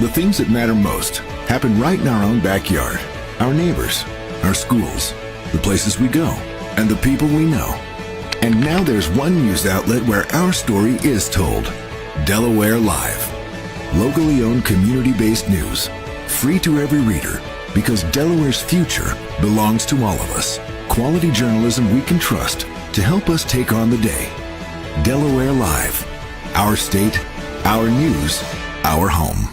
The things that matter most happen right in our own backyard. Our neighbors, our schools, the places we go, and the people we know. And now there's one news outlet where our story is told. Delaware Live. Locally owned, community-based news. Free to every reader, because Delaware's future belongs to all of us. Quality journalism we can trust to help us take on the day. Delaware Live. Our state, our news, our home.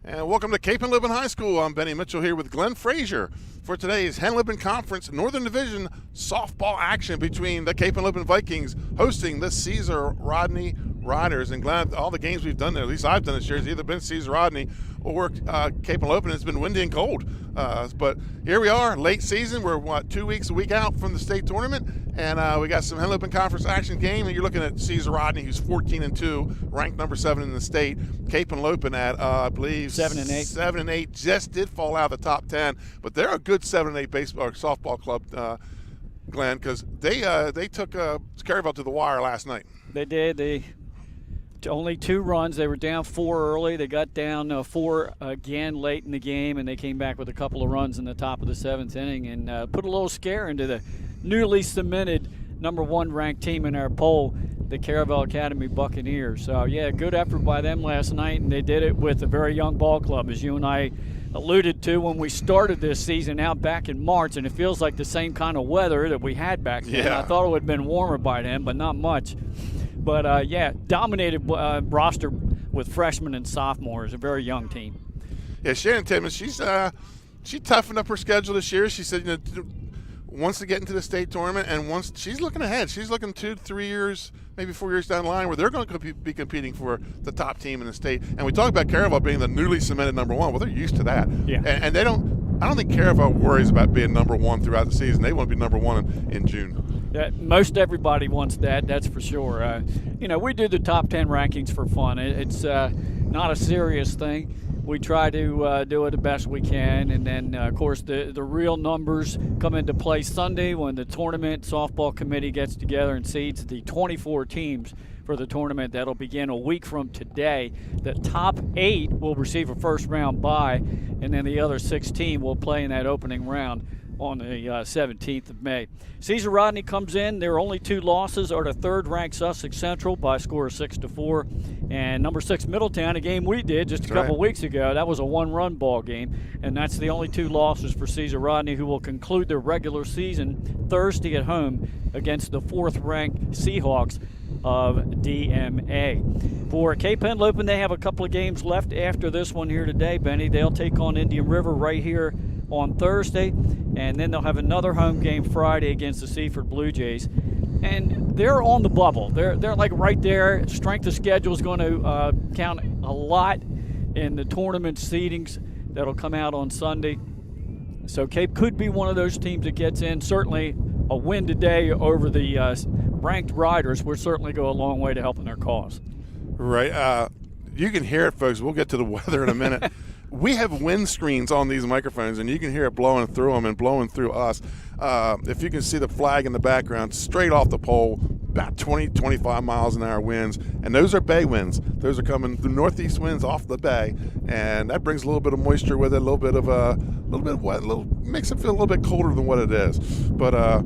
And welcome to Cape Henlopen High School. I'm Benny Mitchell here with Glenn Frazier for today's Henlopen Conference Northern Division softball action between the Cape Henlopen Vikings hosting the Caesar Rodney Riders. And Glenn, all the games we've done there, at least I've done this year, has either been Caesar Rodney or Cape Henlopen. It's been windy and cold. But here we are, late season. We're, a week out from the state tournament. And we got some Henlopen Conference action game. And you're looking at Caesar Rodney, who's 14-2, ranked number 7 in the state. Cape Henlopen at, I believe, 7-8. 7-8, just did fall out of the top 10. But they're a good 7-8 baseball or softball club, Glenn, because they took Caryville to the wire last night. They did. Only 2 runs. They were down 4 early. They got down 4 again late in the game, and they came back with a couple of runs in the top of the 7th inning and put a little scare into the newly cemented number 1 ranked team in our poll, the Caryville Academy Buccaneers. So, yeah, good effort by them last night, and they did it with a very young ball club, as you and I alluded to when we started this season out back in March, and it feels like the same kind of weather that we had back then. Yeah. I thought it would have been warmer by then, but not much. But, yeah, dominated roster with freshmen and sophomores, a very young team. Yeah, Shannon Timmons, she toughened up her schedule this year. She said, wants to get into the state tournament, and she's looking ahead. She's looking 2-3 years, maybe 4 years down the line, where they're going to be competing for the top team in the state. And we talk about Caryville being the newly cemented number 1. Well, they're used to that. Yeah. And they don't. I don't think Caryville worries about being number 1 throughout the season. They want to be number 1 in June. Most everybody wants that, that's for sure. We do the top 10 rankings for fun. It's not a serious thing. We try to do it the best we can. And then, of course, the real numbers come into play Sunday when the tournament softball committee gets together and seeds the 24 teams for the tournament. That'll begin a week from today. The top 8 will receive a first-round bye, and then the other 16 will play in that opening round on the 17th of May. Caesar Rodney comes in. Their only 2 losses are to third-ranked Sussex Central by a score of 6-4, and number 6 Middletown, a game we did just a couple weeks ago. That was a 1-run ball game, and that's the only 2 losses for Caesar Rodney, who will conclude their regular season Thursday at home against the 4th-ranked Seahawks of DMA. For Cape Henlopen, they have a couple of games left after this one here today, Benny. They'll take on Indian River right here on Thursday, and then they'll have another home game Friday against the Seaford Blue Jays. And they're on the bubble. They're like right there. Strength of schedule is going to count a lot in the tournament seedings that'll come out on Sunday. So Cape could be one of those teams that gets in. Certainly a win today over the ranked Riders would certainly go a long way to helping their cause. Right. You can hear it, folks. We'll get to the weather in a minute. We have wind screens on these microphones, and you can hear it blowing through them and blowing through us. If you can see the flag in the background, straight off the pole, about 20, 25 miles an hour winds, and those are bay winds. Those are coming, the northeast winds off the bay, and that brings a little bit of moisture with it, a little bit of wet, makes it feel a little bit colder than what it is. But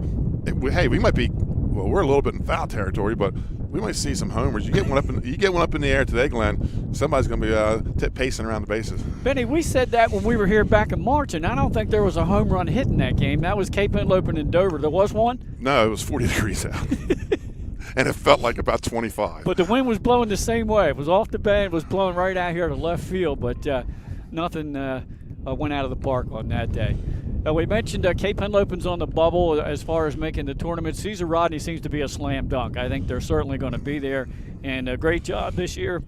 hey, we might be. Well, we're a little bit in foul territory, but we might see some homers. You get one up in the air today, Glenn. Somebody's going to be pacing around the bases. Benny, we said that when we were here back in March, and I don't think there was a home run hit in that game. That was Cape Henlopen and Dover. There was one? No, it was 40 degrees out. And it felt like about 25. But the wind was blowing the same way. It was off the bay. It was blowing right out here to left field, but nothing went out of the park on that day. We mentioned Cape Henlopen's on the bubble as far as making the tournament. Caesar Rodney seems to be a slam dunk. I think they're certainly going to be there. And a great job this year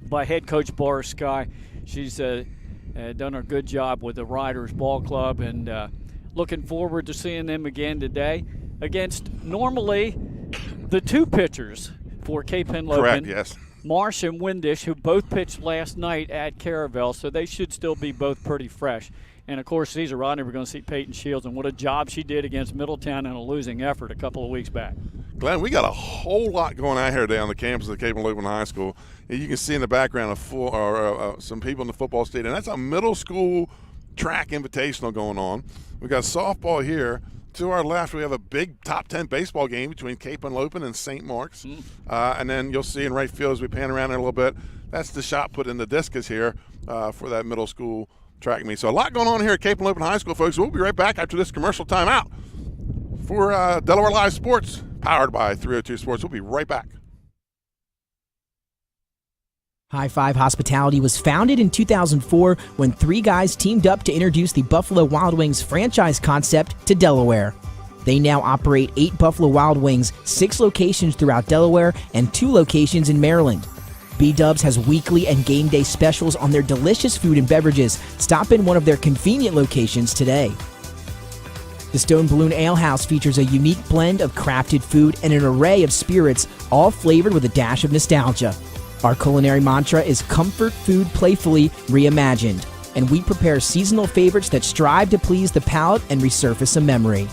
by head coach Boris Sky. She's done a good job with the Riders Ball Club, and looking forward to seeing them again today against normally the 2 pitchers for Cape Henlopen. Correct, yes. Marsh and Windish, who both pitched last night at Caryville, so they should still be both pretty fresh. And, of course, Caesar Rodney, we're going to see Peyton Shields, and what a job she did against Middletown in a losing effort a couple of weeks back. Glenn, we got a whole lot going on here today on the campus of Cape Henlopen High School. And you can see in the background some people in the football stadium. That's a middle school track invitational going on. We got softball here. To our left, we have a big top 10 baseball game between Cape Henlopen and St. Mark's. And then you'll see in right field as we pan around there a little bit, that's the shot put in the discus here for that middle school track meet. So a lot going on here at Cape Henlopen High School, folks. We'll be right back after this commercial timeout for Delaware Live Sports, powered by 302 Sports. We'll be right back. High Five Hospitality was founded in 2004 when three guys teamed up to introduce the Buffalo Wild Wings franchise concept to Delaware. They now operate 8 Buffalo Wild Wings, 6 locations throughout Delaware, and 2 locations in Maryland. B-Dubs has weekly and game day specials on their delicious food and beverages. Stop in one of their convenient locations today. The Stone Balloon Ale House features a unique blend of crafted food and an array of spirits, all flavored with a dash of nostalgia. Our culinary mantra is comfort food playfully reimagined, and we prepare seasonal favorites that strive to please the palate and resurface a memory.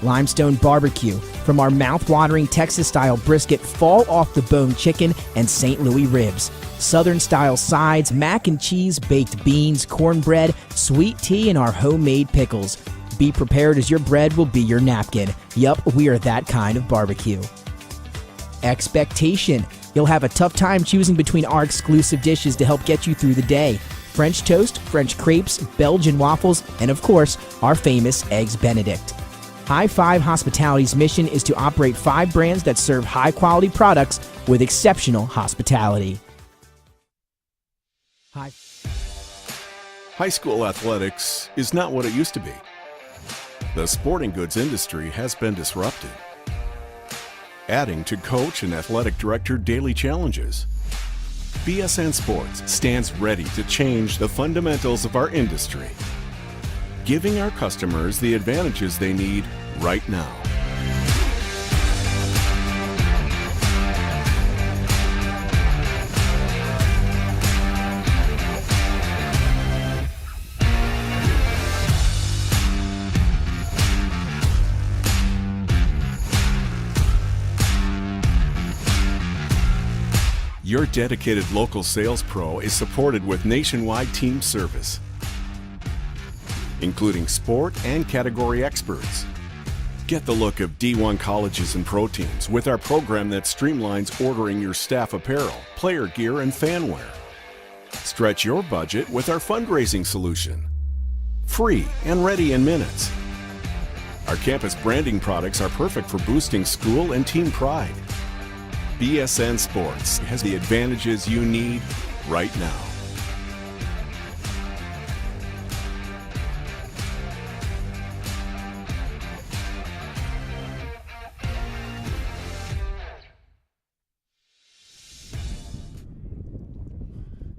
Limestone Barbecue, from our mouth-watering Texas-style brisket, fall-off-the-bone chicken, and St. Louis ribs. Southern-style sides, mac and cheese, baked beans, cornbread, sweet tea, and our homemade pickles. Be prepared as your bread will be your napkin. Yup, we are that kind of barbecue. Expectation. You'll have a tough time choosing between our exclusive dishes to help get you through the day. French toast, French crepes, Belgian waffles, and of course, our famous Eggs Benedict. High Five Hospitality's mission is to operate 5 brands that serve high-quality products with exceptional hospitality. High school athletics is not what it used to be. The sporting goods industry has been disrupted, adding to coach and athletic director daily challenges. BSN Sports stands ready to change the fundamentals of our industry, giving our customers the advantages they need right now. Your dedicated local sales pro is supported with nationwide team service, including sport and category experts. Get the look of D1 colleges and pro teams with our program that streamlines ordering your staff apparel, player gear, and fan wear. Stretch your budget with our fundraising solution. Free and ready in minutes. Our campus branding products are perfect for boosting school and team pride. BSN Sports has the advantages you need right now.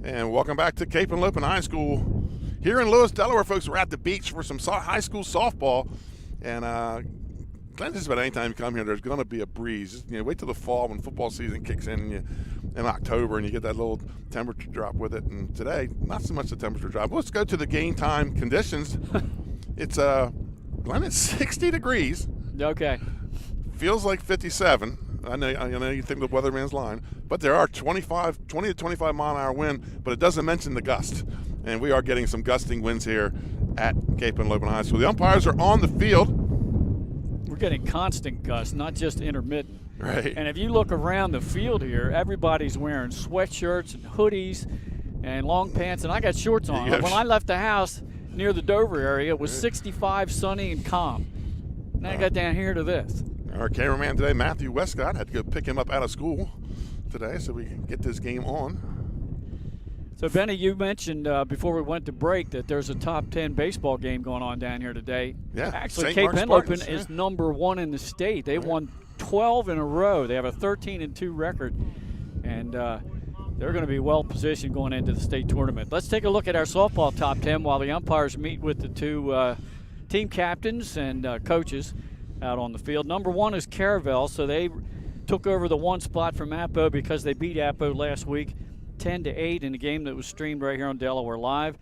And welcome back to Cape Henlopen High School. Here in Lewis, Delaware, folks, we're at the beach for some high school softball. And Glenn, just about any time you come here, there's going to be a breeze. Just, wait till the fall when football season kicks in October, and you get that little temperature drop with it. And today, not so much the temperature drop. Let's go to the game time conditions. It's Glenn, it's 60 degrees. Okay. Feels like 57. I know you think the weatherman's lying, but there are 20 to 25 mile an hour wind, but it doesn't mention the gust. And we are getting some gusting winds here at Cape Henlopen High School. The umpires are on the field. We're getting constant gusts, not just intermittent. Right. And if you look around the field here, everybody's wearing sweatshirts and hoodies and long pants, and I got shorts on. Yeah. When I left the house near the Dover area, it was 65, sunny, and calm. Now I got down here to this. Our cameraman today, Matthew Westcott, had to go pick him up out of school today so we can get this game on. So, Benny, you mentioned before we went to break that there's a top 10 baseball game going on down here today. Yeah. Actually, St. Cape Mark's Henlopen Spartans, is number 1 in the state. They won 12 in a row. They have a 13-2 record, and they're going to be well positioned going into the state tournament. Let's take a look at our softball top 10 while the umpires meet with the 2 team captains and coaches out on the field. Number 1 is Caravel, so they took over the 1 spot from Appo because they beat Appo last week 10-8 in a game that was streamed right here on Delaware Live.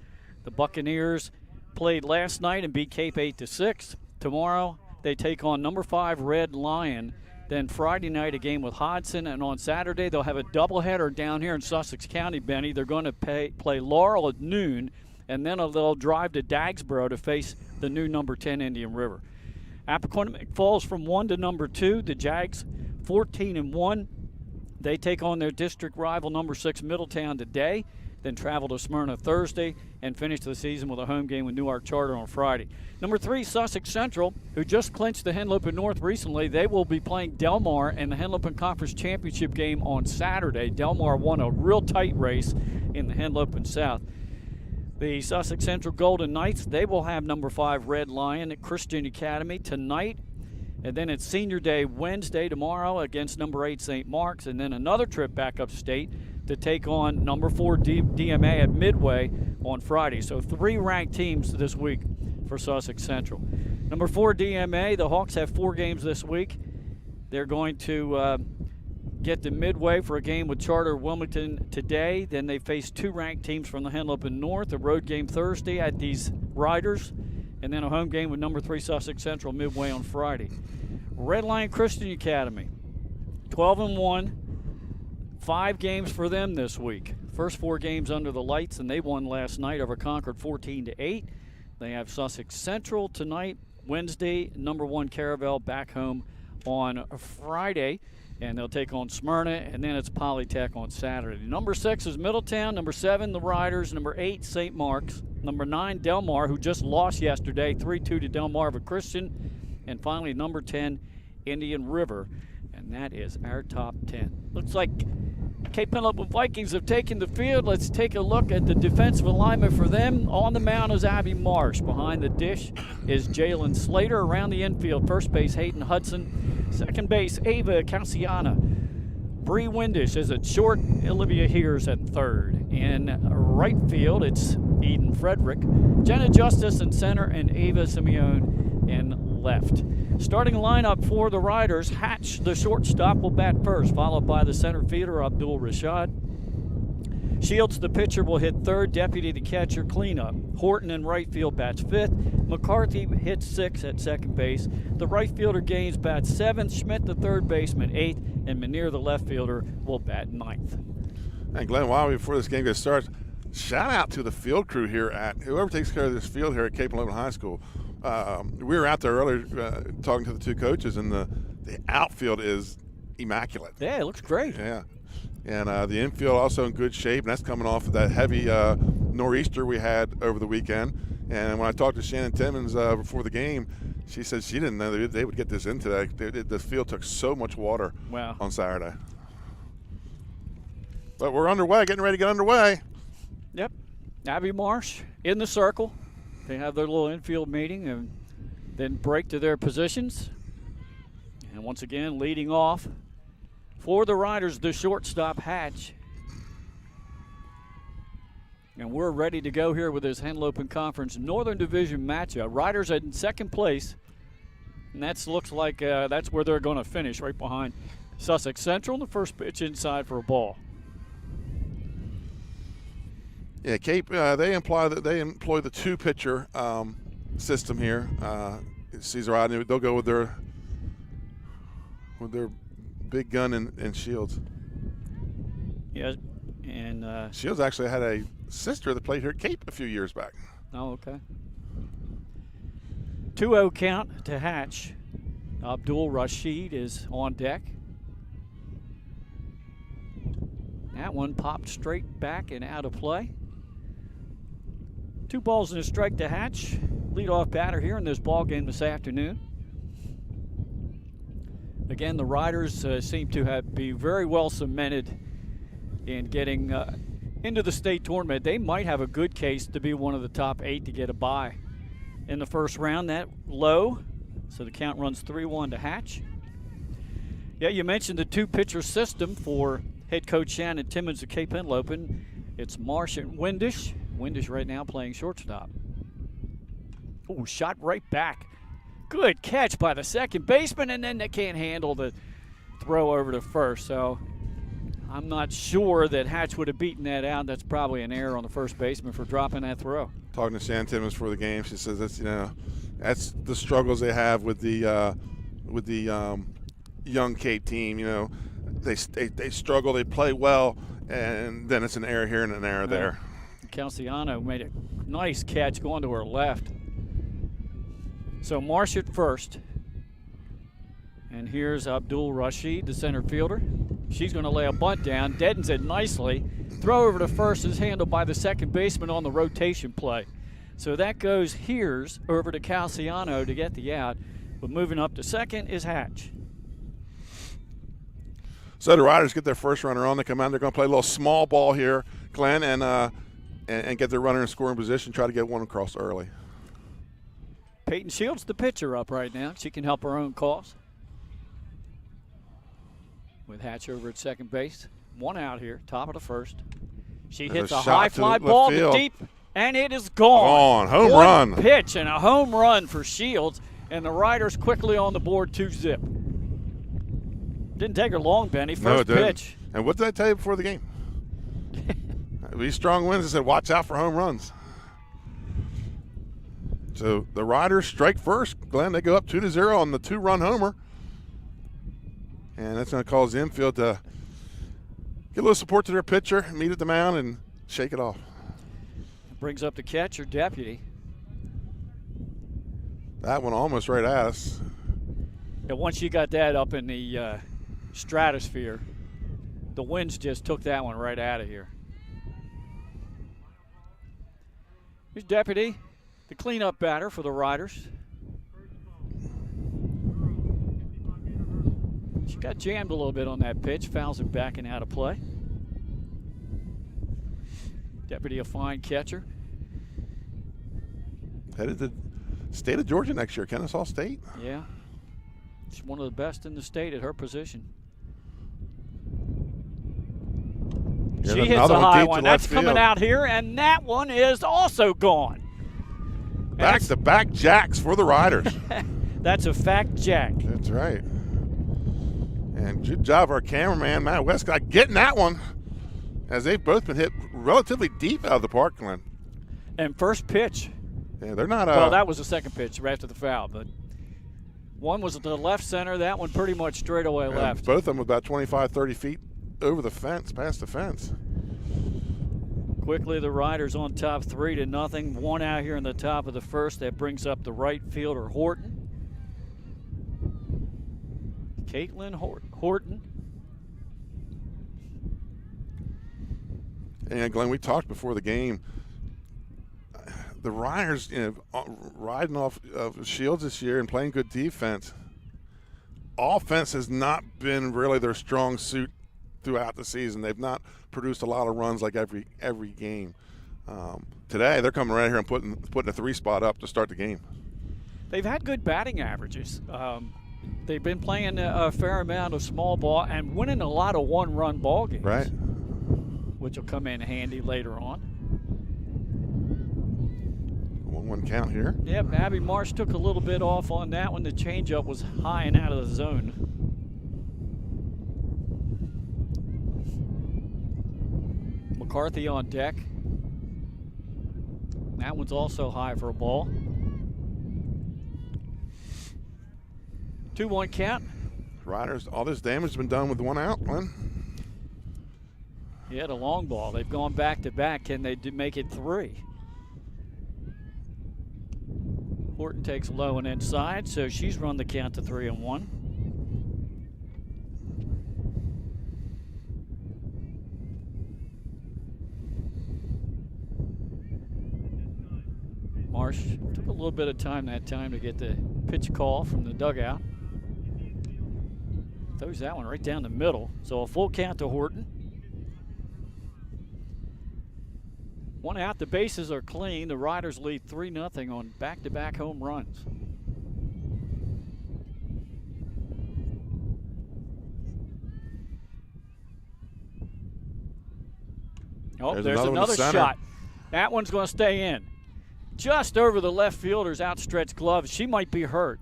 The Buccaneers played last night and beat Cape 8-6. Tomorrow they take on number 5 Red Lion. Then Friday night, a game with Hodson, and on Saturday they'll have a doubleheader down here in Sussex County, Benny. They're going to play Laurel at noon, and then they'll drive to Dagsboro to face the new number 10 Indian River. Appoquinimink falls from 1 to number 2. The Jags 14-1. They take on their district rival number 6 Middletown today, then travel to Smyrna Thursday, and finish the season with a home game with Newark Charter on Friday. Number 3, Sussex Central, who just clinched the Henlopen North recently. They will be playing Delmar in the Henlopen Conference Championship game on Saturday. Delmar won a real tight race in the Henlopen South. The Sussex Central Golden Knights, they will have number 5 Red Lion at Christian Academy tonight. And then it's Senior Day Wednesday tomorrow against number 8 St. Mark's. And then another trip back upstate to take on number 4 DMA at Midway on Friday. So 3 ranked teams this week for Sussex Central. Number 4 DMA, the Hawks have 4 games this week. They're going to get to Midway for a game with Charter Wilmington today. Then they face 2 ranked teams from the Henlopen North, a road game Thursday at these Riders, and then a home game with number 3 Sussex Central Midway on Friday. Red Lion Christian Academy, 12-1. 5 games for them this week. First 4 games under the lights, and they won last night over Concord 14-8. They have Sussex Central tonight, Wednesday, number 1 Caravel back home on Friday, and they'll take on Smyrna, and then it's Polytech on Saturday. Number 6 is Middletown, number 7 the Riders, number 8 St. Mark's, number 9 Delmar, who just lost yesterday 3-2 to Delmarva Christian, and finally number 10 Indian River, and that is our top 10. Looks like Cape Henlopen Vikings have taken the field. Let's take a look at the defensive alignment for them. On the mound is Abby Marsh. Behind the dish is Jalen Slater. Around the infield, first base Hayden Hudson. Second base Ava Calciana. Bree Windish is at short. Olivia Hears at third. In right field, it's Eden Frederick. Jenna Justice in center, and Ava Simeone in left. Starting lineup for the Riders, Hatch, the shortstop, will bat first, followed by the center fielder, Abdul Rashad. Shields, the pitcher, will hit third. Deputy, the catcher, cleanup. Horton in right field bats fifth. McCarthy hits sixth at second base. The right fielder, Gaines, bats seventh. Schmidt, the third baseman, eighth. And Manier, the left fielder, will bat ninth. And Glenn, while before this game gets started, shout out to the field crew here at whoever takes care of this field here at Cape Henlopen High School. We were out there earlier talking to the 2 coaches, and the outfield is immaculate. Yeah, it looks great. Yeah. And the infield also in good shape, and that's coming off of that heavy nor'easter we had over the weekend. And when I talked to Shannon Timmons before the game, she said she didn't know they would get this in today. The field took so much water on Saturday. But we're underway, getting ready to get underway. Yep. Abby Marsh in the circle. They have their little infield meeting and then break to their positions. And once again, leading off for the Riders, the shortstop, Hatch. And we're ready to go here with this Henlopen Conference Northern Division matchup. Riders in second place, and that looks like that's where they're going to finish, right behind Sussex Central. The first pitch inside for a ball. Yeah, Cape, they employ the 2-pitcher system here. Caesar Rodney, they'll go with their big gun and Shields. Yeah, and Shields actually had a sister that played here at Cape a few years back. Oh, okay. 2-0 count to Hatch. Abdul Rashid is on deck. That one popped straight back and out of play. 2 balls and a strike to Hatch, leadoff batter here in this ball game this afternoon. Again, the Riders seem to be very well cemented in getting into the state tournament. They might have a good case to be one of the top 8 to get a bye in the first round. That low, so the count runs 3-1 to Hatch. Yeah, you mentioned the 2-pitcher system for head coach Shannon Timmons of Cape Henlopen. It's Marsh and Windish. Windish right now playing shortstop. Oh, shot right back. Good catch by the second baseman, and then they can't handle the throw over to first. So I'm not sure that Hatch would have beaten that out. That's probably an error on the first baseman for dropping that throw. Talking to Shan Timmons for the game, she says that's the struggles they have with the young Cape team. They struggle, they play well, and then it's an error here and an error there. Calciano made a nice catch going to her left. So Marsh at first. And here's Abdul Rashid, the center fielder. She's going to lay a bunt down, deadens it nicely. Throw over to first is handled by the second baseman on the rotation play. So that goes here's over to Calciano to get the out. But moving up to second is Hatch. So the Riders get their first runner on. They come out. They're going to play a little small ball here, Glenn, and get their runner in scoring position, try to get one across early. Peyton Shields, the pitcher, up right now. She can help her own cause. With Hatch over at second base. One out here, top of the first. She hits a high fly ball to deep, and it is gone. Home One run. Pitch and a home run for Shields, and the Riders quickly on the board 2-zip. Didn't take her long, Benny. First pitch. And what did I tell you before the game? These strong winds, I said, watch out for home runs. So the Riders strike first. Glenn, they go up 2-0 on the 2-run homer. And that's going to cause the infield to get a little support to their pitcher, meet at the mound, and shake it off. Brings up the catcher, Deputy. That one almost right at us. And once you got that up in the stratosphere, the winds just took that one right out of here. Here's Deputy, the cleanup batter for the Riders. She got jammed a little bit on that pitch, fouls it back and out of play. Deputy, a fine catcher. Headed to the state of Georgia next year, Kennesaw State. Yeah. She's one of the best in the state at her position. Yeah, she hits a high one. That's field. Coming out here, and that one is also gone. Back-to-back jacks for the Riders. That's a fact, Jack. That's right. And good job, our cameraman, Matt Westcott, getting that one, as they've both been hit relatively deep out of the park, Glenn. And first pitch. Yeah, they're not. Well, that was the second pitch right after the foul, but one was at the left center, that one pretty much straight away left. Both of them about 25, 30 feet over the fence, past the fence. Quickly, the Riders on top 3-0. One out here in the top of the first. That brings up the right fielder, Horton. Caitlin Horton. And Glenn, we talked before the game. The Riders, riding off of Shields this year and playing good defense. Offense has not been really their strong suit throughout the season. They've not produced a lot of runs like every game. Today, they're coming right here and putting a 3 spot up to start the game. They've had good batting averages. They've been playing a fair amount of small ball and winning a lot of one-run ball games. Right. Which will come in handy later on. 1-1 count here. Yep, Abby Marsh took a little bit off on that one. The changeup was high and out of the zone. McCarthy on deck. That one's also high for a ball. 2-1 count. Riders, all this damage has been done with 1 out, Glenn. Yeah, the long ball. They've gone back to back. Can they make it 3? Horton takes low and inside, so she's run the count to 3-1. Marsh took a little bit of time that time to get the pitch call from the dugout. Throws that one right down the middle. So a full count to Horton. 1 out, the bases are clean. The Riders lead 3-0 on back-to-back home runs. Oh, there's another shot. That one's going to stay in. Just over the left fielder's outstretched glove. She might be hurt.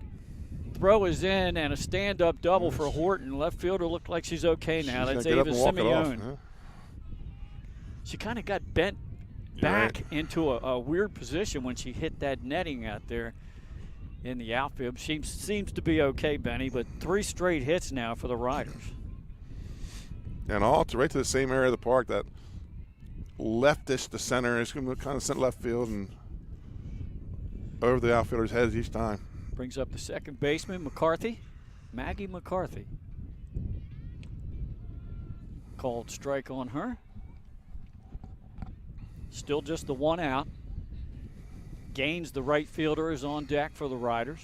throw is in, and a stand-up double for Horton. Left fielder looked like she's okay now. She's That's gonna get up Ava and walk it off, Simeone. huh? She kind of got bent back into a weird position when she hit that netting out there in the outfield. She seems to be okay, Benny, but 3 straight hits now for the Riders. And all to right to the same area of the park, that leftish to center is going to kind of send left field and over the outfielder's heads each time. Brings up the second baseman, McCarthy, Maggie McCarthy. Called strike on her. Still just the 1 out. Gaines, the right fielder, is on deck for the Riders.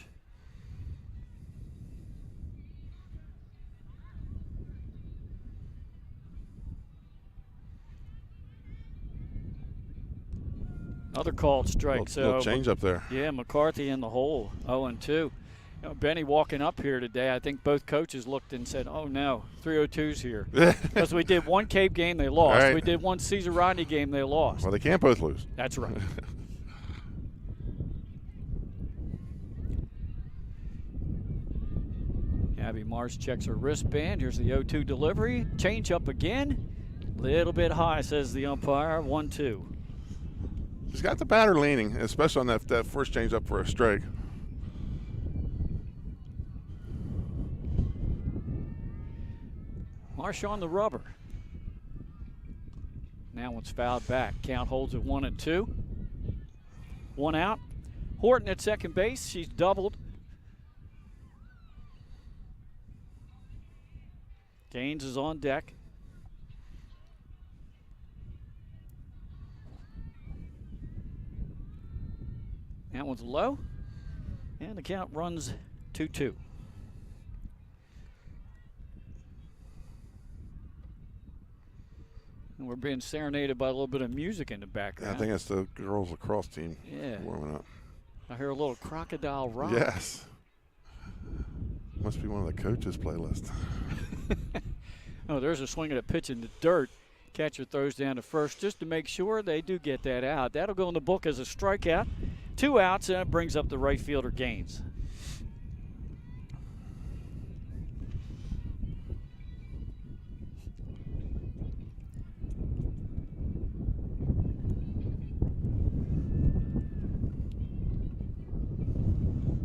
Another called strike. Little change up there. Yeah, McCarthy in the hole, 0-2. You know, Benny walking up here today, I think both coaches looked and said, oh no, 302's here. Because we did one Cape game, they lost. Right. We did one Caesar Rodney game, they lost. Well, they can't both lose. That's right. Abby Marsh checks her wristband. Here's the 0-2 delivery. Change up again. Little bit high, says the umpire. 1-2. She's got the batter leaning, especially on that first change up for a strike. Marsh on the rubber. Now one's fouled back. Count holds at 1-2. 1 out. Horton at second base. She's doubled. Gaines is on deck. That one's low. And the count runs 2-2. And we're being serenaded by a little bit of music in the background. I think that's the girls lacrosse team warming up. I hear a little crocodile rock. Yes. Must be one of the coaches' playlist. Oh, there's a swing at a pitch in the dirt. Catcher throws down to first just to make sure they do get that out. That'll go in the book as a strikeout. 2 outs, and it brings up the right fielder, Gaines.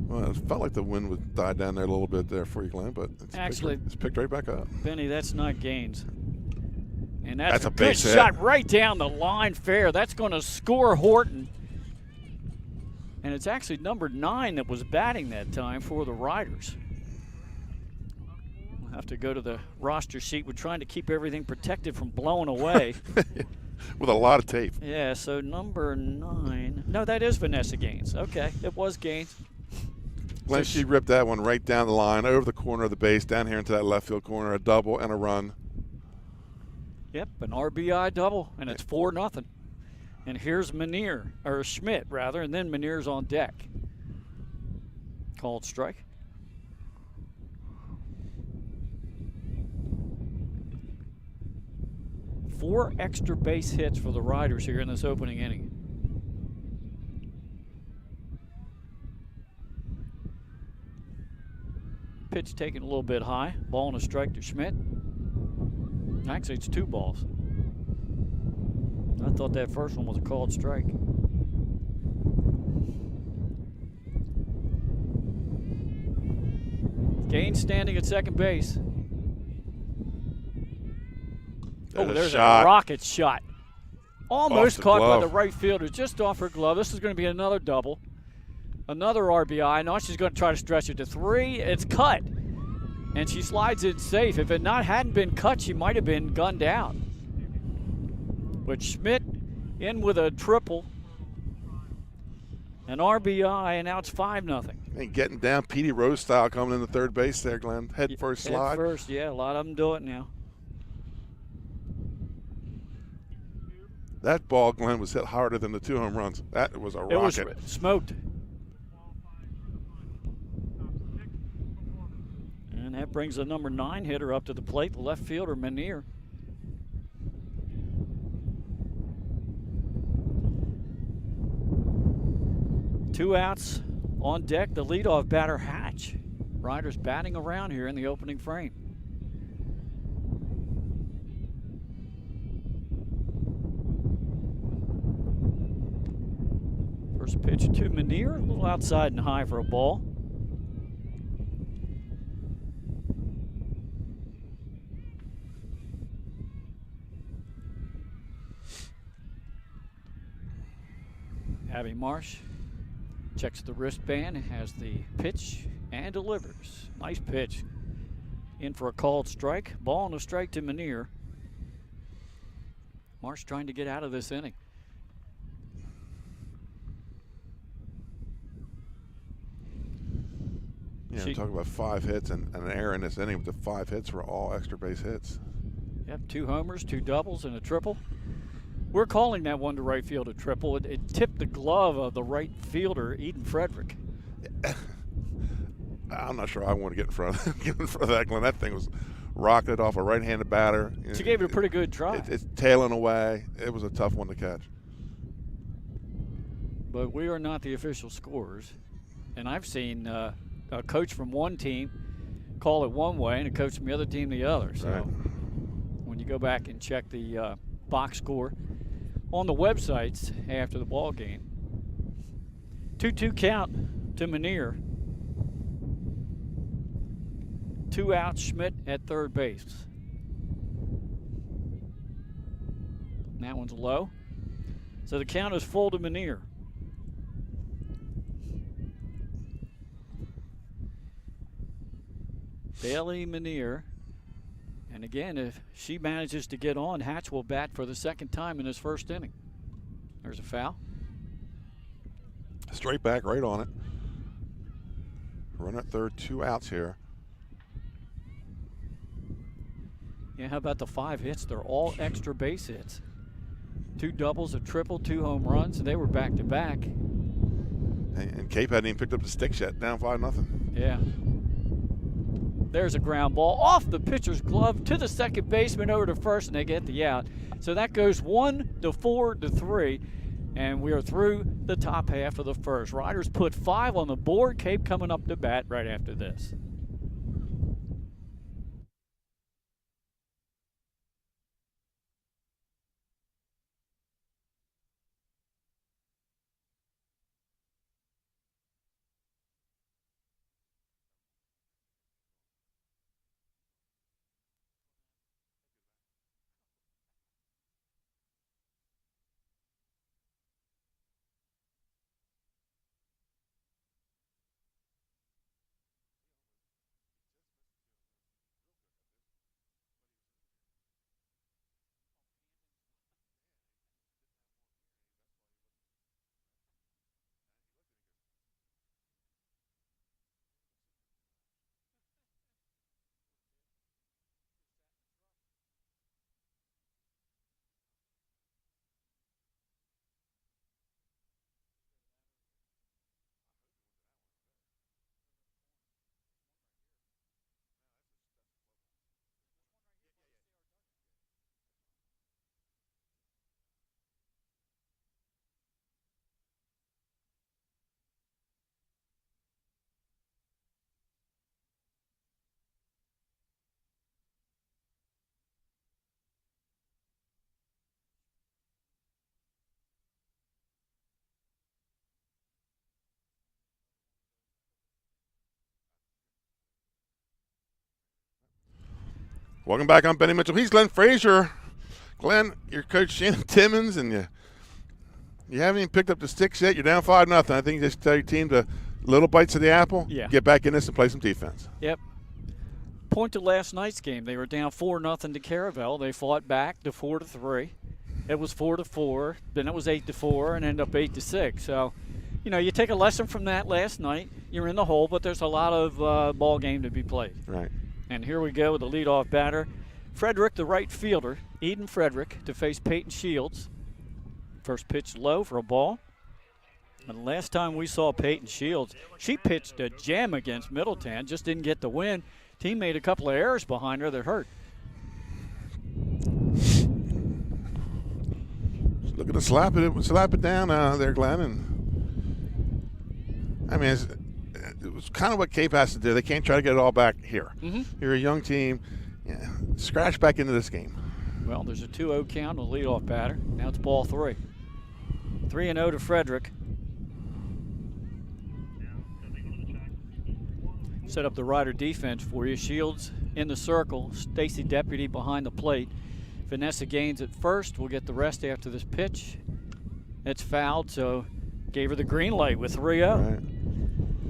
Well, it felt like the wind would die down there a little bit there for you, Glenn, but it's picked right back up. Benny, that's not Gaines. And that's a good base hit. shot right down the line fair. That's going to score Horton. And it's actually number 9 that was batting that time for the Riders. We'll have to go to the roster sheet. We're trying to keep everything protected from blowing away. With a lot of tape. Yeah, so number 9. No, that is Vanessa Gaines. Okay, it was Gaines. Glenn, she ripped that one right down the line, over the corner of the base, down here into that left field corner, a double and a run. Yep, an RBI double, and it's 4-0. And here's Schmidt, rather, and then Meneer's on deck. Called strike. Four extra base hits for the Riders here in this opening inning. Pitch taken a little bit high. Ball and a strike to Schmidt. Actually, it's 2 balls. I thought that first one was a called strike. Gaines standing at second base. There's a rocket shot. Almost caught by the right fielder, just off her glove. This is going to be another double. Another RBI. Now she's going to try to stretch it to 3. It's cut. And she slides it safe. If it hadn't been cut, she might have been gunned out. But Schmidt in with a triple. An RBI, and now it's 5-0. And getting down Petey Rose style coming into third base there, Glenn. Head first slide. Head first, yeah. A lot of them do it now. That ball, Glenn, was hit harder than the 2 home runs. That was a rocket. It was smoked. And that brings the number 9 hitter up to the plate, the left fielder, Meneer. Two outs on deck, the leadoff batter, Hatch. Riders batting around here in the opening frame. First pitch to Manier, a little outside and high for a ball. Abby Marsh checks the wristband, has the pitch, and delivers. Nice pitch. In for a called strike. Ball and a strike to Manier. Marsh trying to get out of this inning. Yeah, talk about 5 hits and an error in this inning, but the 5 hits were all extra base hits. Yep, 2 homers, 2 doubles, and a triple. We're calling that one to right field a triple. It tipped the glove of the right fielder, Eden Frederick. I'm not sure I want to get in front of that, Glenn. That thing was rocketed off a right-handed batter. She gave it a pretty good try. It's tailing away. It was a tough one to catch. But we are not the official scorers. And I've seen a coach from one team call it one way and a coach from the other team the other. So right. When you go back and check the box score on the websites after the ball game, 2-2 count to Manier. 2 outs, Schmidt at third base. And that one's low. So the count is full to Manier. Bailey Manier. And again, if she manages to get on, Hatch will bat for the second time in his first inning. There's a foul. Straight back, right on it. Run at third, 2 outs here. Yeah, how about the 5 hits? They're all extra base hits. 2 doubles, a triple, 2 home runs, and they were back to back. And Cape hadn't even picked up the sticks yet, down 5-0. Yeah. There's a ground ball off the pitcher's glove to the second baseman, over to first, and they get the out. So that goes 1-4-3, and we are through the top half of the first. Riders put 5 on the board. Cape coming up to bat right after this. Welcome back. I'm Benny Mitchell. He's Glenn Frazier. Glenn, you're Coach Shannon Timmons, and you haven't even picked up the sticks yet. You're down 5-0. I think you just tell your team to little bites of the apple, get back in this and play some defense. Yep. Point to last night's game. They were down 4-0 to Caravel. They fought back to 4-3. It was 4-4. Then it was 8-4, and ended up 8-6. So, you take a lesson from that last night. You're in the hole, but there's a lot of ball game to be played. Right. And here we go with the leadoff batter. Frederick, the right fielder, Eden Frederick, to face Peyton Shields. First pitch low for a ball. And the last time we saw Peyton Shields, she pitched a gem against Middletown, just didn't get the win. Team made a couple of errors behind her that hurt. Just looking to slap it down there, Glenn. And I mean, it was kind of what Cape has to do. They can't try to get it all back here. You're a young team. Yeah, scratch back into this game. Well, there's a 2-0 count on the leadoff batter. Now it's ball 3. 3-0 to Frederick. Set up the rider defense for you. Shields in the circle. Stacy Deputy behind the plate. Vanessa Gaines at first. We'll get the rest after this pitch. It's fouled, so gave her the green light with 3-0. Right.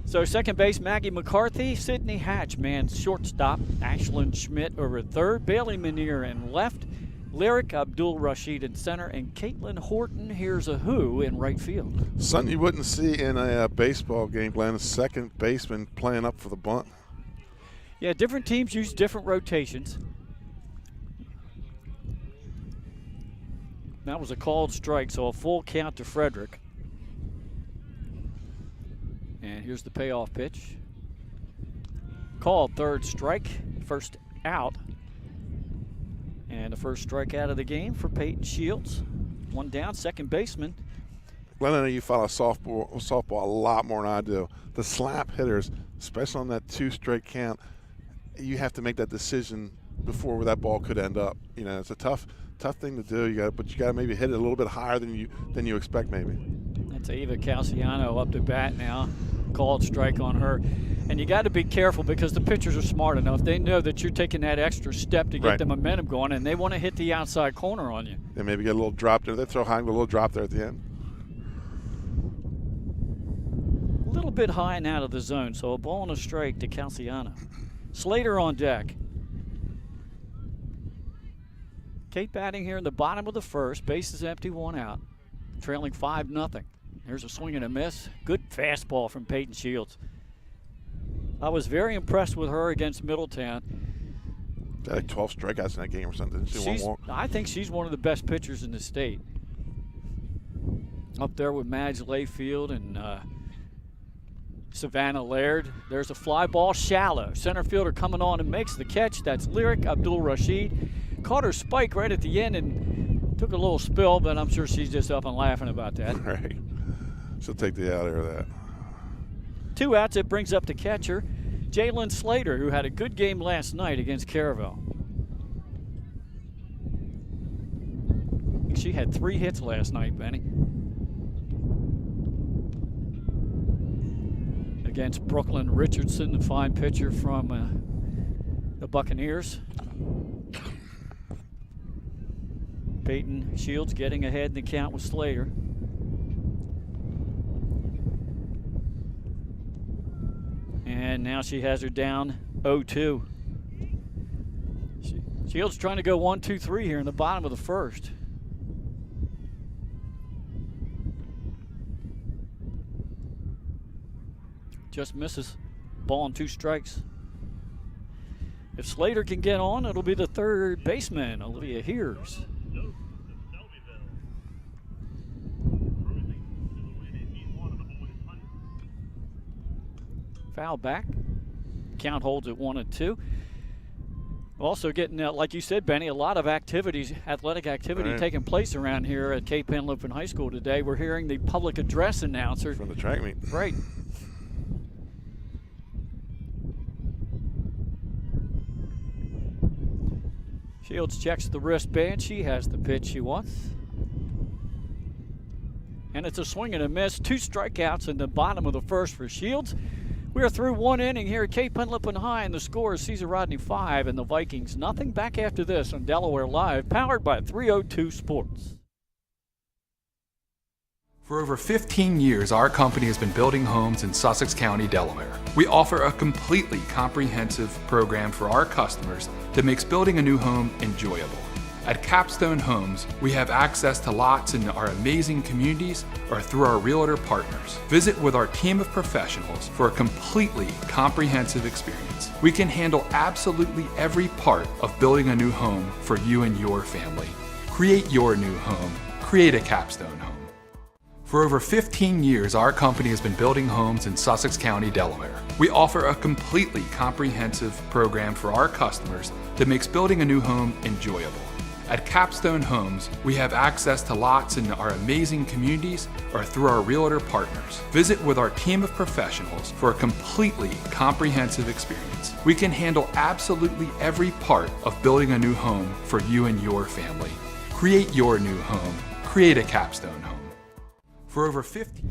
So second base, Maggie McCarthy. Sydney Hatch, man, shortstop. Ashlyn Schmidt over at third. Bailey Manier in left. Lyric Abdul Rashid in center. And Caitlin Horton, here's a who, in right field. Something you wouldn't see in a baseball game, Glenn. A second baseman playing up for the bunt. Yeah, different teams use different rotations. That was a called strike, so a full count to Frederick. And here's the payoff pitch. Called, third strike, first out. And the first strikeout of the game for Peyton Shields. One down, second baseman. Glenn, I know you follow softball a lot more than I do. The slap hitters, especially on that 2 straight count, you have to make that decision before where that ball could end up. You know, it's a tough thing to do. But you got to maybe hit it a little bit higher than you expect, maybe. That's Ava Calciano up to bat now. Called strike on her. And you got to be careful because the pitchers are smart enough. They know that you're taking that extra step to get the momentum going, and they want to hit the outside corner on you. And maybe get a little drop there. They throw high with a little drop there at the end. A little bit high and out of the zone, so a ball and a strike to Calciano. Slater on deck. Kate batting here in the bottom of the first. Base is empty, 1 out. Trailing 5-0. There's a swing and a miss. Good fastball from Peyton Shields. I was very impressed with her against Middletown. Got like 12 strikeouts in that game or something. I think she's one of the best pitchers in the state. Up there with Madge Layfield and Savannah Laird. There's a fly ball, shallow. Center fielder coming on and makes the catch. That's Lyric Abdul Rashid. Caught her spike right at the end and took a little spill, but I'm sure she's just up and laughing about that. Right. She'll take the out of that. 2 outs, it brings up the catcher, Jalen Slater, who had a good game last night against Caravel. She had 3 hits last night, Benny. Against Brooklyn Richardson, the fine pitcher from the Buccaneers. Peyton Shields getting ahead in the count with Slater. And now she has her down 0-2. Shields trying to go 1-2-3 here in the bottom of the first. Just misses. Ball and 2 strikes. If Slater can get on, it'll be the third baseman, Olivia Hears. Foul back. Count holds at 1-2. Also getting, like you said, Benny, a lot of activities, athletic activity taking place around here at Cape Henlopen High School today. We're hearing the public address announcer. From the track meet. Right. Shields checks the wristband. She has the pitch she wants. And it's a swing and a miss. 2 strikeouts in the bottom of the first for Shields. We are through 1 inning here at Cape Henlopen High, and the score is Cesar Rodney 5 and the Vikings nothing. Back after this on Delaware Live, powered by 302 Sports. For over 15 years, our company has been building homes in Sussex County, Delaware. We offer a completely comprehensive program for our customers that makes building a new home enjoyable. At Capstone Homes, we have access to lots in our amazing communities or through our realtor partners. Visit with our team of professionals for a completely comprehensive experience. We can handle absolutely every part of building a new home for you and your family. Create your new home. Create a Capstone home. For over 15 years, our company has been building homes in Sussex County, Delaware. We offer a completely comprehensive program for our customers that makes building a new home enjoyable. At Capstone Homes, we have access to lots in our amazing communities or through our realtor partners. Visit with our team of professionals for a completely comprehensive experience. We can handle absolutely every part of building a new home for you and your family. Create your new home. Create a Capstone home. For over 50.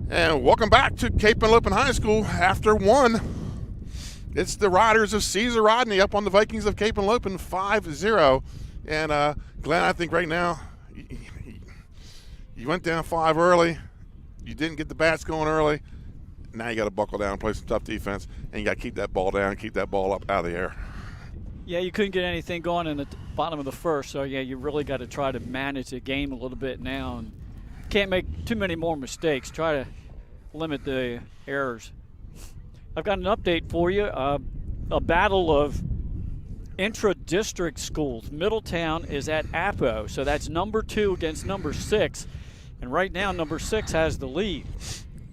And welcome back to Cape Henlopen High School after one. It's the Riders of Caesar Rodney up on the Vikings of Cape Henlopen 5-0. And Glenn, I think right now, you went down 5 early. You didn't get the bats going early. Now you got to buckle down, play some tough defense, and you got to keep that ball down, keep that ball up out of the air. Yeah, you couldn't get anything going in the bottom of the first, so yeah, you really got to try to manage the game a little bit now, and can't make too many more mistakes. Try to limit the errors. I've got an update for you. A battle of intra-district schools. Middletown is at Apo, so that's number 2 against number 6, and right now number 6 has the lead.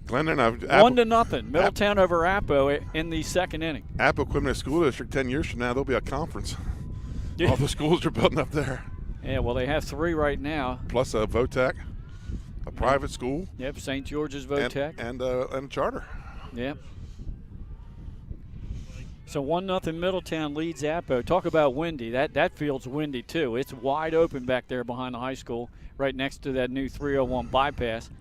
Glendon, 1-0. Middletown over Apo in the second inning. Apo Equipment School District 10 years from now, there'll be a conference. All the schools are building up there. Yeah, well, they have 3 right now. Plus a VOTEC, a private school. Yep, St. George's VOTEC. And a charter. Yep. So 1-0 Middletown leads Apo. Talk about windy. That field's windy too. It's wide open back there behind the high school, right next to that new 301 bypass.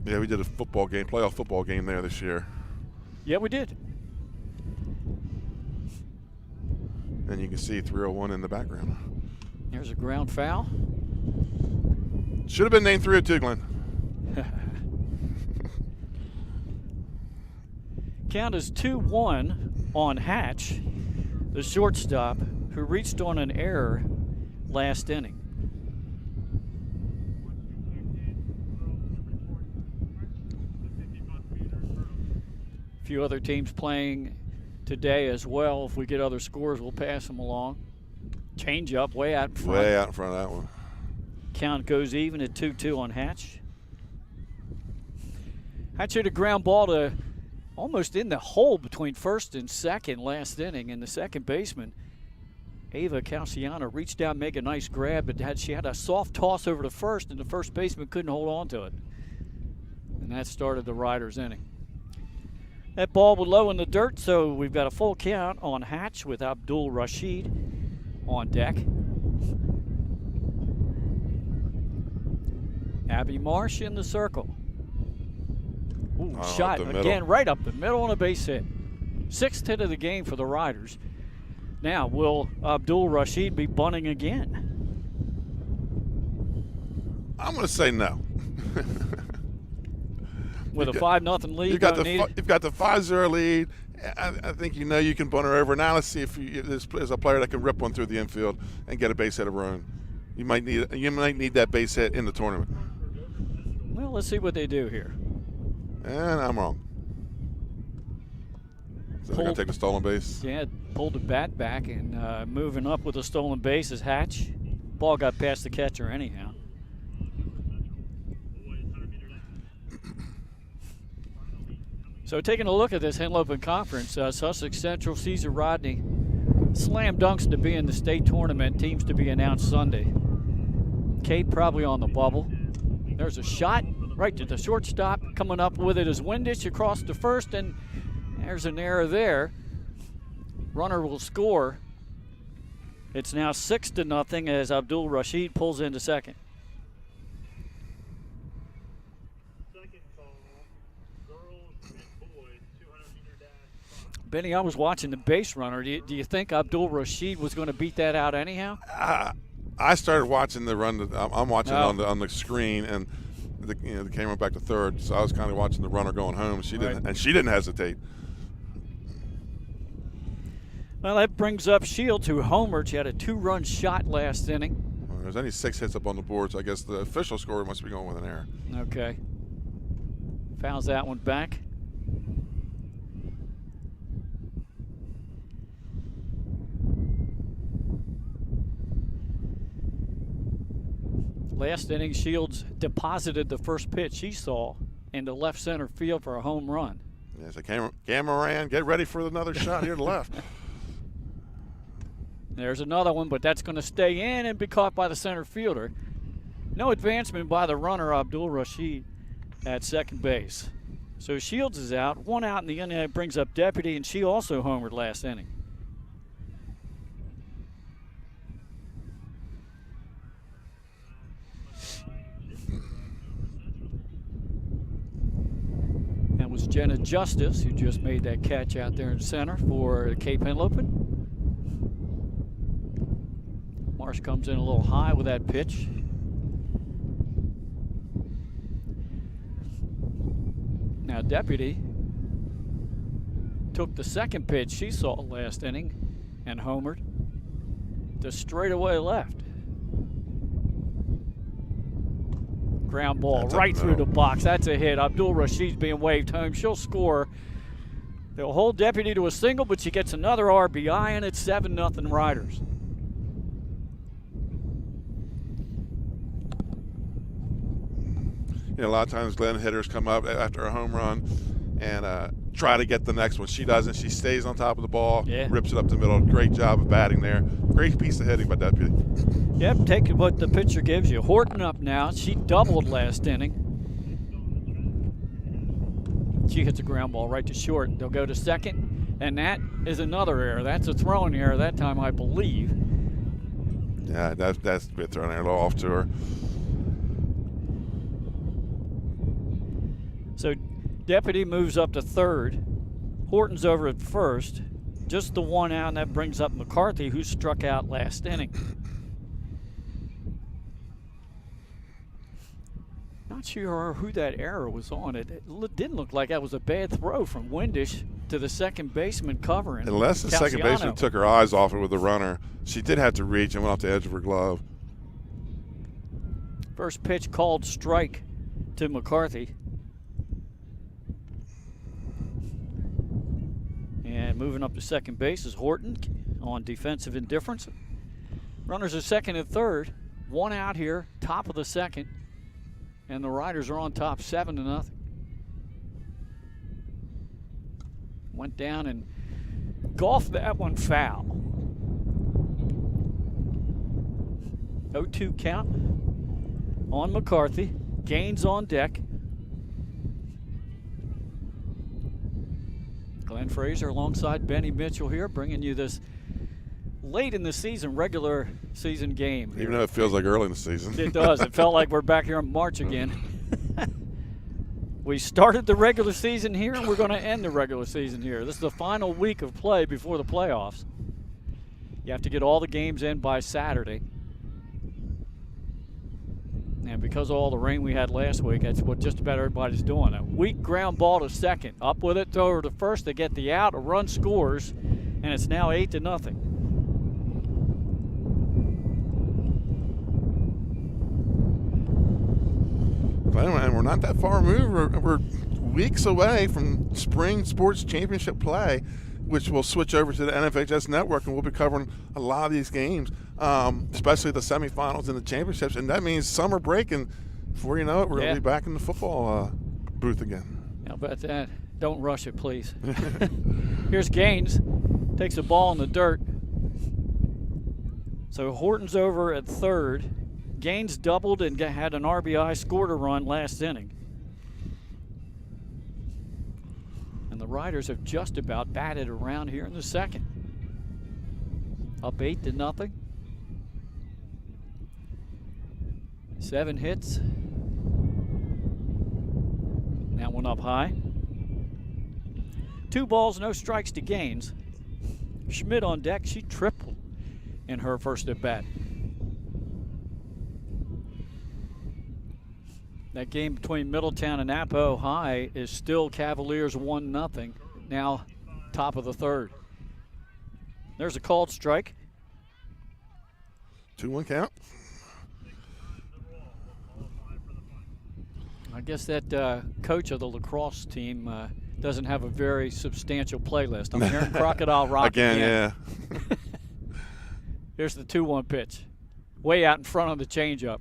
Yeah, we did a football game, playoff football game there this year. Yeah, we did. And you can see 301 in the background. There's a ground foul. Should have been named 302, Glenn. Count is 2-1 on Hatch, the shortstop, who reached on an error last inning. A few other teams playing today as well. If we get other scores, we'll pass them along. Change up way out in front. Way out in front of that one. Count goes even at 2-2 on Hatch. Hatch hit a ground ball to almost in the hole between first and second last inning, and the second baseman, Ava Calciano, reached down, make a nice grab, but she had a soft toss over to first, and the first baseman couldn't hold on to it. And that started the Riders' inning. That ball was low in the dirt, so we've got a full count on Hatch with Abdul Rashid on deck. Abby Marsh in the circle. Ooh, shot again right up the middle on a base hit. 6th hit of the game for the Riders. Now, will Abdul Rashid be bunting again? I'm going to say no. With a 5-0 lead, you've got the 5-0 lead. I think you can bunt her over. Now let's see if there's a player that can rip one through the infield and get a base hit of her own. You might need that base hit in the tournament. Well, let's see what they do here. And I'm wrong. So they're going to take the stolen base? Yeah, pulled the bat back, and moving up with a stolen base is Hatch. Ball got past the catcher anyhow. So taking a look at this Henlopen Conference, Sussex Central, Caesar Rodney, slam dunks to be in the state tournament, teams to be announced Sunday. Cape probably on the bubble. There's a shot right to the shortstop. Coming up with it is Windish across to first, and there's an error there. Runner will score. It's now 6-0 as Abdul Rashid pulls into second. Benny, I was watching the base runner. Do you think Abdul Rashid was going to beat that out anyhow? I started watching the run. I'm watching it on the screen, and the camera back to third. So I was kind of watching the runner going home. She didn't hesitate. Well, that brings up Shields, who homered. She had a 2-run shot last inning. Well, there's only 6 hits up on the board, so I guess the official score must be going with an error. Okay. Fouls that one back. Last inning, Shields deposited the first pitch he saw into left center field for a home run. Yeah, so cameraman, get ready for another shot here to left. There's another one, but that's going to stay in and be caught by the center fielder. No advancement by the runner, Abdul Rashid, at second base. So Shields is out. One out in the inning. That brings up Deputy, and she also homered last inning. That was Jenna Justice, who just made that catch out there in center for Cape Henlopen. Marsh comes in a little high with that pitch. Now Deputy took the second pitch she saw last inning and homered to straightaway left. Ground ball right through the box. That's a hit. Abdul Rashid's being waved home. She'll score. They'll hold Deputy to a single, but she gets another RBI, and it's 7-0 Riders. A lot of times Glenn hitters come up after a home run and try to get the next one. She doesn't. She stays on top of the ball, rips it up the middle. Great job of batting there. Great piece of hitting by Deputy. Yep, take what the pitcher gives you. Horton up now. She doubled last inning. She hits a ground ball right to short. They'll go to second, and that is another error. That's a throwing error that time, I believe. Yeah, that's a bit throwing error off to her. So Deputy moves up to third. Horton's over at first. Just the one out, and that brings up McCarthy, who struck out last inning. Not sure who that error was on. It didn't look like that was a bad throw from Windish to the second baseman covering. Unless the second baseman took her eyes off it with the runner. She did have to reach and went off the edge of her glove. First pitch called strike to McCarthy. And moving up to second base is Horton on defensive indifference. Runners are second and third. One out here, top of the second. And the Riders are on top 7-0. Went down and golfed that one foul. 0-2 count on McCarthy. Gaines on deck. Glenn Fraser alongside Benny Mitchell here, bringing you this late in the season, regular season game here. Even though it feels like early in the season. It does. It felt like we're back here in March again. We started the regular season here, and we're going to end the regular season here. This is the final week of play before the playoffs. You have to get all the games in by Saturday. And because of all the rain we had last week, that's what just about everybody's doing. A weak ground ball to second. Up with it, throw her to first. They get the out. A run scores, and it's now 8-0. And we're not that far removed. We're weeks away from spring sports championship play, which will switch over to the NFHS network, and we'll be covering a lot of these games, especially the semifinals and the championships. And that means summer break, and before you know it, we're going to be back in the football booth again. How about that? Don't rush it, please. Here's Gaines. Takes the ball in the dirt. So Horton's over at third. Gaines doubled and had an RBI, scored a run last inning. And the Riders have just about batted around here in the second. Up 8-0. 7 hits. That one up high. 2 balls, no strikes to Gaines. Schmidt on deck. She tripled in her first at bat. That game between Middletown and Napo High is still Cavaliers 1-0. Now top of the third. There's a called strike. 2-1 count. I guess that coach of the lacrosse team doesn't have a very substantial playlist. I'm hearing Crocodile Rock again. Yeah. Here's the 2-1 pitch. Way out in front of the changeup.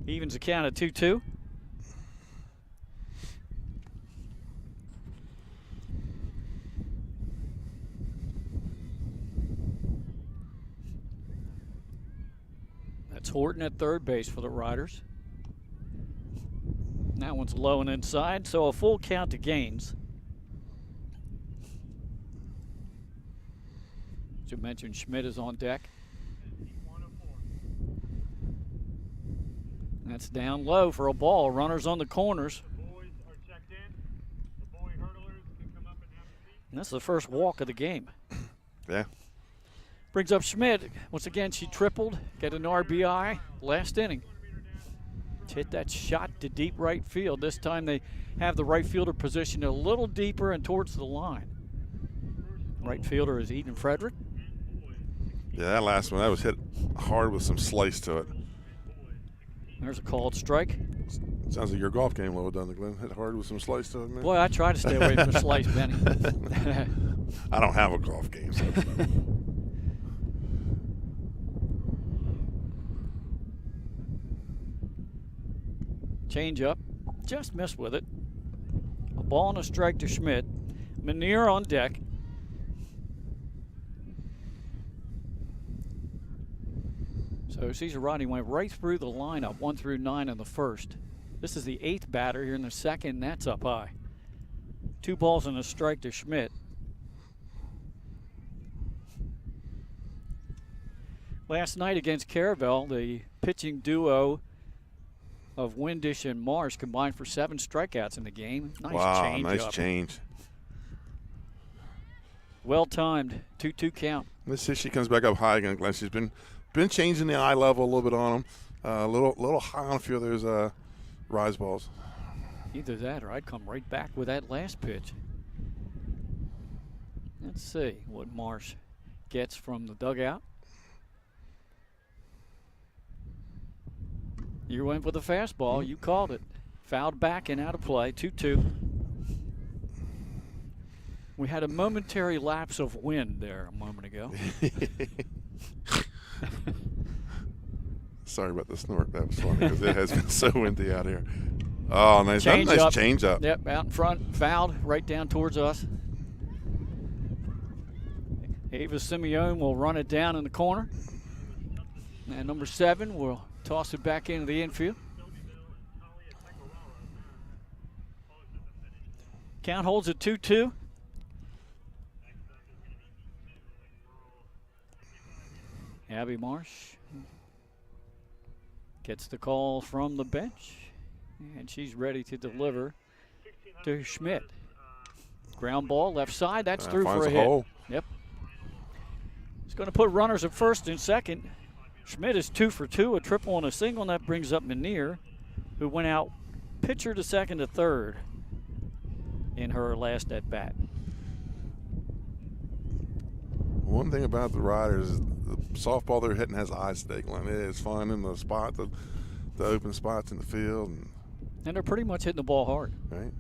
Evens the count at 2-2. That's Horton at third base for the Riders. That one's low and inside, so a full count to Gaines. As you mentioned, Schmidt is on deck. That's down low for a ball. Runners on the corners. And that's the first walk of the game. Yeah. Brings up Schmidt. Once again, she tripled, get an RBI last inning. Hit that shot to deep right field. This time they have the right fielder positioned a little deeper and towards the line. Right fielder is Eden Frederick. Yeah, that last one, that was hit hard with some slice to it. There's a called strike. Sounds like your golf game, low down the Glen. Hit hard with some slice to it, man. Boy, I try to stay away from the slice, Benny. I don't have a golf game, so. Change up, just missed with it. A ball and a strike to Schmidt. Menier on deck. So Caesar Rodney went right through the lineup, 1 through 9 in the first. This is the 8th batter here in the second, and that's up high. 2 balls and a strike to Schmidt. Last night against Caravel, the pitching duo of Windish and Marsh combined for 7 strikeouts in the game. Nice change. Nice up. change. Well timed, 2-2 count. Let's see if she comes back up high again, Glenn. She's been changing the eye level a little bit on them. A little high on a few of those rise balls. Either that or I'd come right back with that last pitch. Let's see what Marsh gets from the dugout. You went with a fastball. You called it. Fouled back and out of play. 2-2. We had a momentary lapse of wind there a moment ago. Sorry about the snort. That was funny because it has been so windy out here. Oh, nice change up. Yep, out in front. Fouled right down towards us. Ava Simeone will run it down in the corner. And number 7 will toss it back into the infield. Count holds at 2-2. Abby Marsh gets the call from the bench, and she's ready to deliver to Schmidt. Ground ball, left side, that's through for a hit. Hole. Yep. It's going to put runners at first and second. Schmidt is 2 for 2, a triple and a single, and that brings up Menier, who went out pitcher to second to third in her last at bat. One thing about the Riders is the softball they're hitting has eyes today, Glenn. It is finding the spot, the open spots in the field. And they're pretty much hitting the ball hard. Right.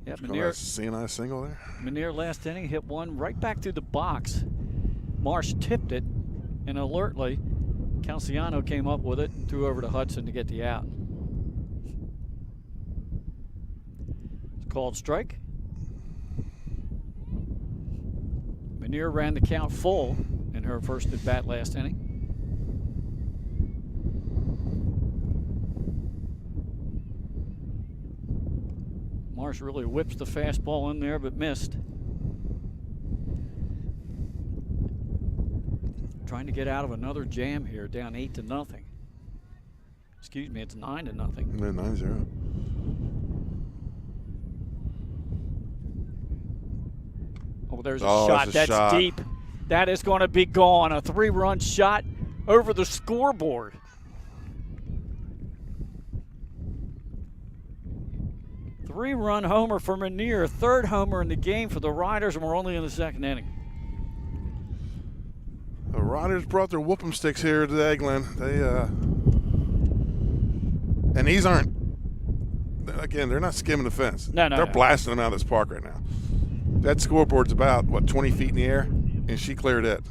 Yeah, Menier. Seeing a single there. Menier last inning hit one right back through the box. Marsh tipped it, and alertly, Calciano came up with it and threw over to Hudson to get the out. It's called strike. Menier ran the count full in her first at bat last inning. Marsh really whips the fastball in there but missed. Trying to get out of another jam here, down 8-0. Excuse me, it's 9-0. Yeah, 9-0. Oh, there's a shot. That's deep. That is going to be gone. A 3-run shot over the scoreboard. Three-run homer for Menier. 3rd homer in the game for the Riders, and we're only in the 2nd inning. The Riders brought their whoop'em sticks here today, Glenn. They and these aren't. Again, they're not skimming the fence. No, they're blasting them out of this park right now. That scoreboard's about 20 feet in the air, and she cleared it.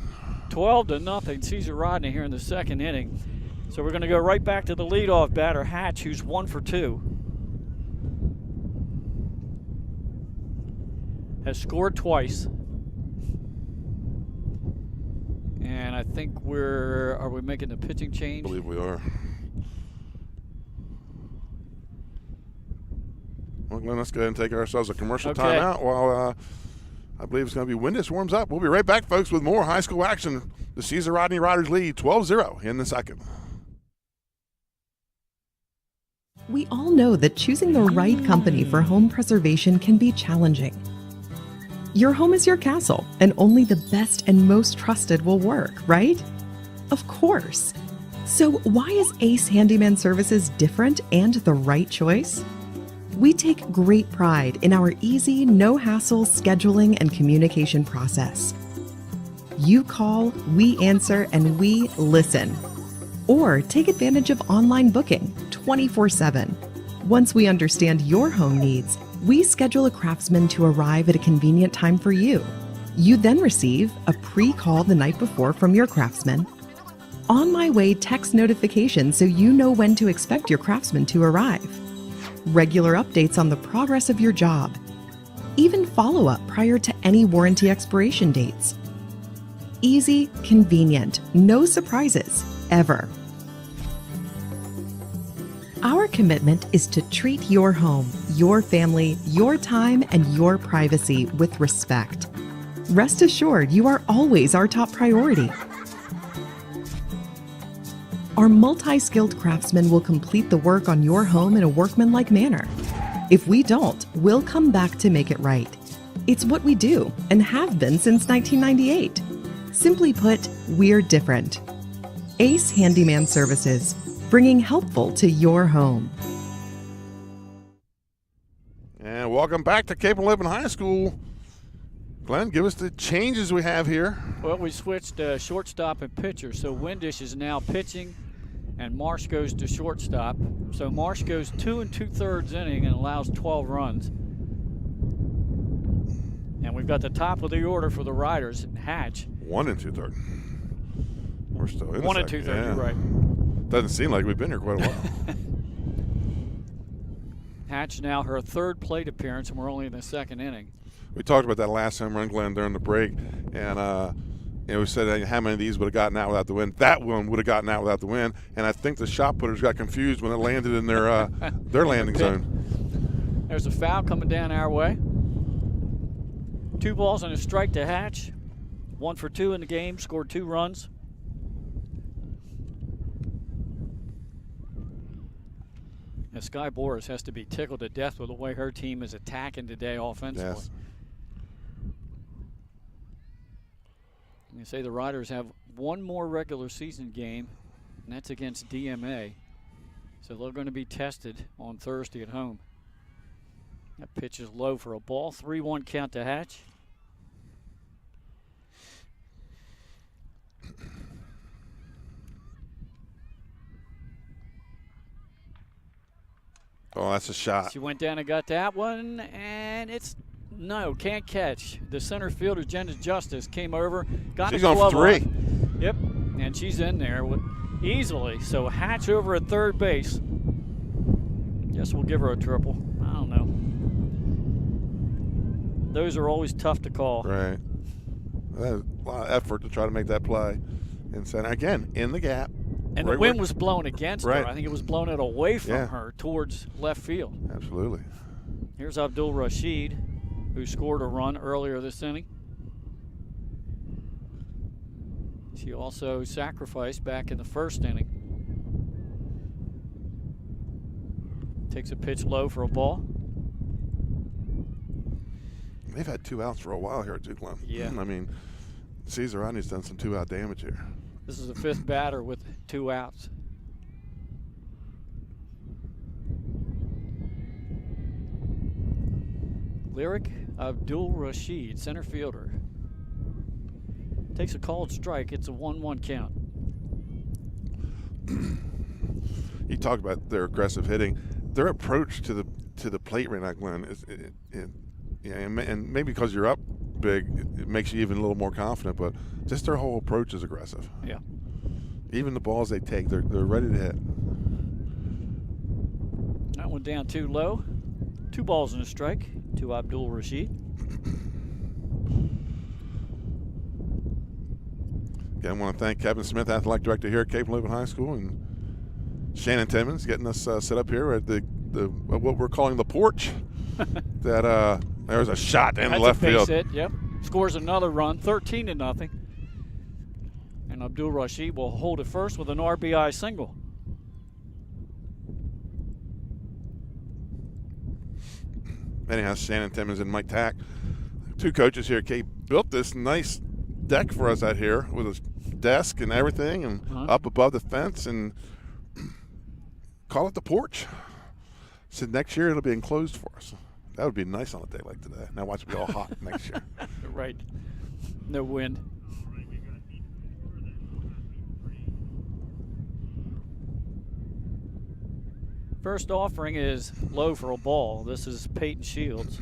12-0. Caesar Rodney here in the 2nd inning. So we're going to go right back to the leadoff batter, Hatch, who's 1 for 2. Has scored twice. And I think are we making the pitching I change? believe we are. Well, Glenn, let's go ahead and take ourselves a commercial Okay. timeout while I believe it's going to be Windus warms up. We'll be right back, folks, with more high school action. The Caesar Rodney Riders lead 12-0 in the second. We all know that choosing the right company for home preservation can be challenging. Your home is your castle, and only the best and most trusted will work, right? Of course. So why is Ace Handyman Services different and the right choice? We take great pride in our easy, no-hassle scheduling and communication process. You call, we answer, and we listen. Or take advantage of online booking 24/7. Once we understand your home needs, we schedule a craftsman to arrive at a convenient time for you. You then receive a pre-call the night before from your craftsman. On my way text notification so you know when to expect your craftsman to arrive. Regular updates on the progress of your job. Even follow-up prior to any warranty expiration dates. Easy, convenient, no surprises, ever. Our commitment is to treat your home, your family, your time, and your privacy with respect. Rest assured, you are always our top priority. Our multi-skilled craftsmen will complete the work on your home in a workmanlike manner. If we don't, we'll come back to make it right. It's what we do and have been since 1998. Simply put, we're different. Ace Handyman Services, bringing helpful to your home. And welcome back to Cape Henlopen High School. Glenn, give us the changes we have here. Well, we switched shortstop and pitcher. So Windish is now pitching, and Marsh goes to shortstop. So Marsh goes 2 2/3 inning and allows 12 runs. And we've got the top of the order for the Riders, Hatch. 1 2/3. We're still in 1 the 2/3, second. you're right. Doesn't seem like we've been here quite a while. Hatch now her third plate appearance, and we're only in the second inning. We talked about that last home run, Glenn, during the break, and we said how many of these would have gotten out without the win. That one would have gotten out without the win, and I think the shot putters got confused when it landed in their landing zone. There's a foul coming down our way. 2 balls and a strike to Hatch. 1 for 2 in the game, scored 2 runs. And Sky Boris has to be tickled to death with the way her team is attacking today offensively. Yes. You say the Riders have one more regular season game, and that's against DMA. So they're going to be tested on Thursday at home. That pitch is low for a ball. 3-1 count to Hatch. Oh, that's a shot. She went down and got that one, and can't catch. The center fielder, Jenna Justice, came over, got She's a on for glove 3. on. Yep, and she's in there easily. So Hatch over at third base. Guess we'll give her a triple. I don't know. Those are always tough to call. Right. That was a lot of effort to try to make that play. And center again in the gap. And right the wind where- was blowing against Right. her. I think it was blowing it away from Yeah. her towards left field. Absolutely. Here's Abdul Rashid, who scored a run earlier this inning. She also sacrificed back in the first inning. Takes a pitch low for a ball. They've had 2 outs for a while here at Dukeland. Yeah. I mean, Caesar Rodney's done some 2-out damage here. This is the 5th batter with 2 outs. Lyric Abdul Rashid, center fielder. Takes a called strike. It's a 1-1 count. You talk about their aggressive hitting. Their approach to the plate right now, Glenn, and maybe because you're up big, it makes you even a little more confident. But just their whole approach is aggressive. Yeah. Even the balls they take, they're ready to hit. That one down too low. 2 balls and a strike to Abdul Rashid. Again, I want to thank Kevin Smith, Athletic Director here at Cape Henlopen High School, and Shannon Timmons getting us set up here at the what we're calling the porch. That there's a shot in left field. That's a base hit, yep. Scores another run, 13-0. And Abdul Rashid will hold it first with an RBI single. Anyhow, Shannon Timmons and Mike Tack, two coaches here at Cape, built this nice deck for us out here with a desk and everything, and up above the fence, and call it the porch. Said next year it'll be enclosed for us. That would be nice on a day like today. Now watch it be all hot next year. Right. No wind. First offering is low for a ball. This is Peyton Shields.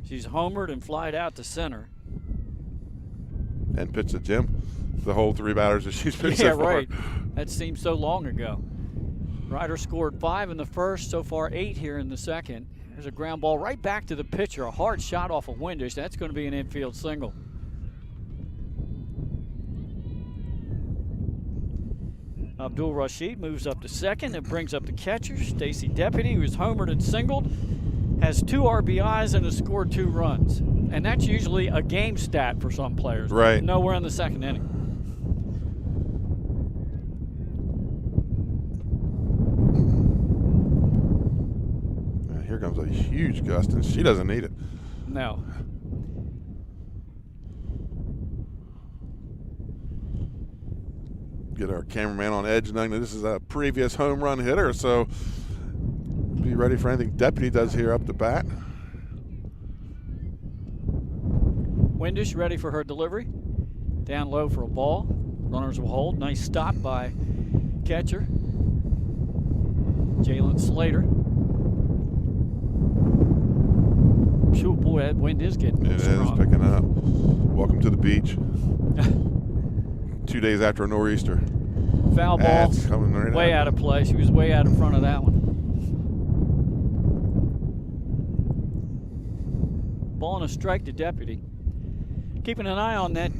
She's homered and flied out to center. And pitched to Jim. The whole three batters that she's pitched Yeah, so far. right. That seems so long ago. Ryder scored 5 in the first, so far 8 here in the second. There's a ground ball right back to the pitcher. A hard shot off of Windish. That's going to be an infield single. Abdul Rashid moves up to second and brings up the catcher, Stacy Deputy, who's homered and singled, has 2 RBIs and has scored 2 runs. And that's usually a game stat for some players. Right. Nowhere in the second inning. Here comes a huge gust, and she doesn't need it. No. Get our cameraman on edge, knowing that this is a previous home run hitter, so be ready for anything Deputy does here up the bat. Windish ready for her delivery. Down low for a ball. Runners will hold. Nice stop by catcher Jalen Slater. Phew, boy, that wind is getting It strong. is picking up. Welcome to the beach. 2 days after a nor'easter. Foul ball. That's coming right way out of play. She was way out in front of that one. Ball and a strike to Deputy. Keeping an eye on that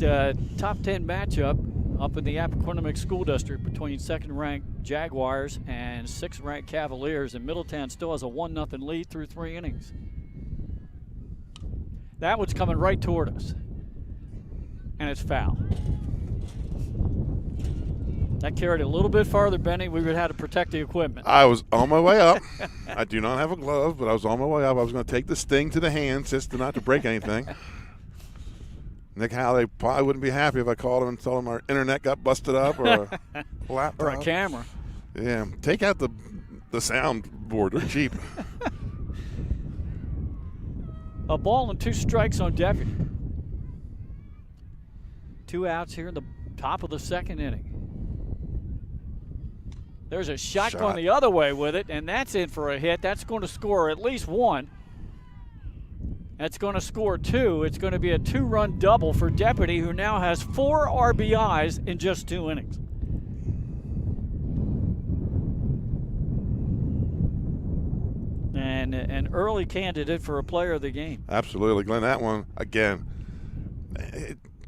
top 10 matchup up in the Appoquinimink School District between second-ranked Jaguars and sixth-ranked Cavaliers, and Middletown still has a 1-0 lead through 3 innings. That one's coming right toward us, and it's foul. That carried a little bit farther, Benny. We would have had to protect the equipment. I was on my way up. I do not have a glove, but I was on my way up. I was going to take the sting to the hands just not to break anything. Nick Howley probably wouldn't be happy if I called him and told him our internet got busted up or a laptop. Or a camera. Yeah, take out the soundboard. They're cheap. A ball and 2 strikes on Deputy. 2 outs here in the top of the second inning. There's a shot going the other way with it, and that's in for a hit. That's going to score at least 1. That's going to score 2. It's going to be a 2-run double for Deputy, who now has 4 RBIs in just 2 innings. And an early candidate for a player of the game. Absolutely, Glenn. That one again.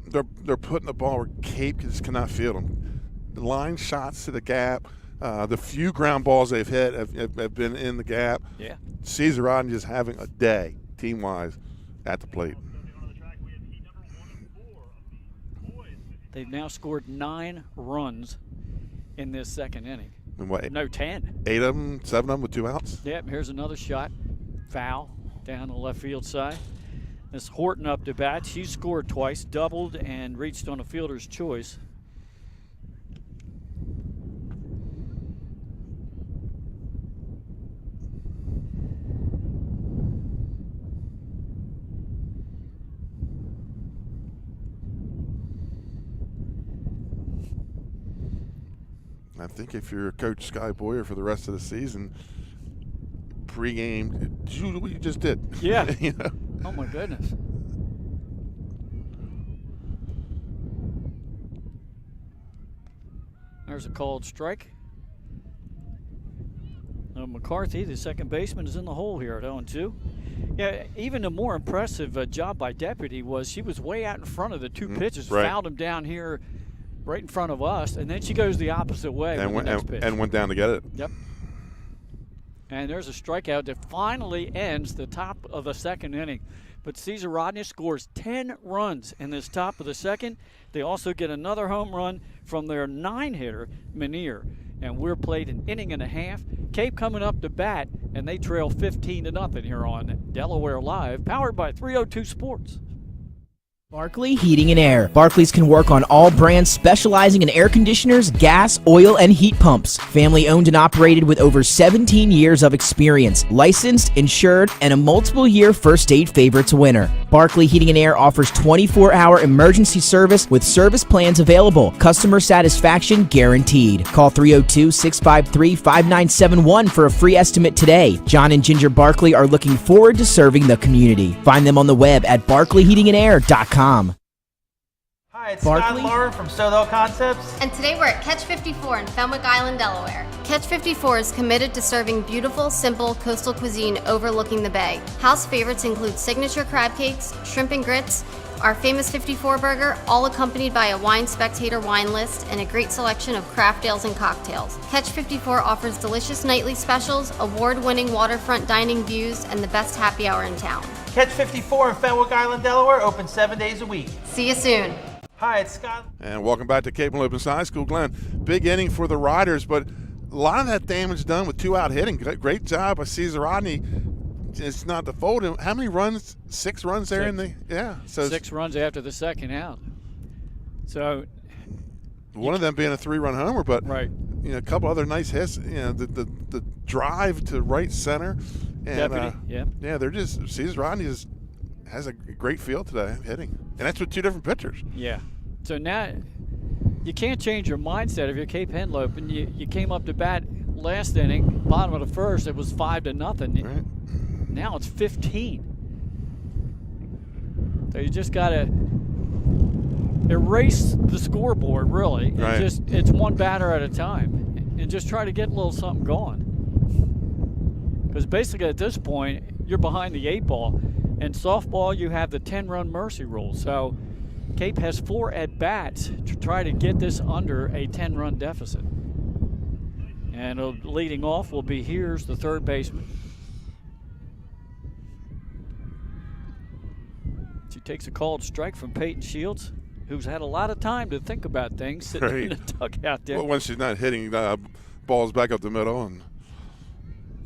They're putting the ball where Cape just cannot field them. The line shots to the gap. The few ground balls they've hit have been in the gap. Yeah. Caesar Rodney just having a day, team-wise, at the plate. They've now scored 9 runs in this second inning. And what, No, 10. 8 of them, 7 of them with 2 outs? Yep, here's another shot. Foul down the left field side. This Horton up to bat. She scored twice, doubled, and reached on a fielder's choice. I think if you're Coach Sky Boyer for the rest of the season, pregame, do what you just did. Yeah. You know? Oh, my goodness. There's a called strike. No McCarthy, the second baseman, is in the hole here at 0-2. Yeah, even a more impressive job by Deputy was she was way out in front of the two pitches, fouled him down here right in front of us, and then she goes the opposite way and with the next pitch. And went down to get it. Yep. And there's a strikeout that finally ends the top of the second inning. But Caesar Rodney scores 10 runs in this top of the second. They also get another home run from their 9-hitter, Menier. And we're played an inning and a half. Cape coming up to bat, and they trail 15-0 here on Delaware Live, powered by 302 Sports. Barkley Heating and Air. Barkley's can work on all brands specializing in air conditioners, gas, oil, and heat pumps. Family owned and operated with over 17 years of experience. Licensed, insured, and a multiple-year First State Favorites winner. Barkley Heating and Air offers 24-hour emergency service with service plans available. Customer satisfaction guaranteed. Call 302-653-5971 for a free estimate today. John and Ginger Barkley are looking forward to serving the community. Find them on the web at barkleyheatingandair.com. Hi, it's Barkley? Scott Lauren from Sodo Concepts. And today we're at Catch 54 in Fenwick Island, Delaware. Catch 54 is committed to serving beautiful, simple coastal cuisine overlooking the bay. House favorites include signature crab cakes, shrimp and grits, our famous 54 burger, all accompanied by a wine spectator wine list and a great selection of craft ales and cocktails. Catch 54 offers delicious nightly specials, award-winning waterfront dining views, and the best happy hour in town. Catch 54 in Fenwick Island, Delaware, open 7 days a week. See you soon. Hi, it's Scott. And welcome back to Cape Henlopen High School. Glenn, big inning for the Riders, but a lot of that damage done with 2 out hitting. Great job by Caesar Rodney. It's not the fold. How many runs? 6 runs there in the So 6 runs after the second out. So one of them being a 3-run homer, but right. A couple other nice hits. The drive to right center. And, Deputy, yeah, they're just Caesar Rodney has a great feel today hitting, and that's with 2 different pitchers. Yeah. So now you can't change your mindset if you're Cape Henlopen. You came up to bat last inning, bottom of the first. It was 5-0. Right. Now it's 15. So you just got to erase the scoreboard, really. Right. It's one batter at a time, and just try to get a little something going. Because basically at this point, you're behind the 8 ball. In softball, you have the 10-run mercy rule. So Cape has 4 at-bats to try to get this under a 10-run deficit. And leading off will be here's the third baseman. She takes a called strike from Peyton Shields, who's had a lot of time to think about things sitting in the dugout there. Well, when she's not hitting, balls back up the middle, and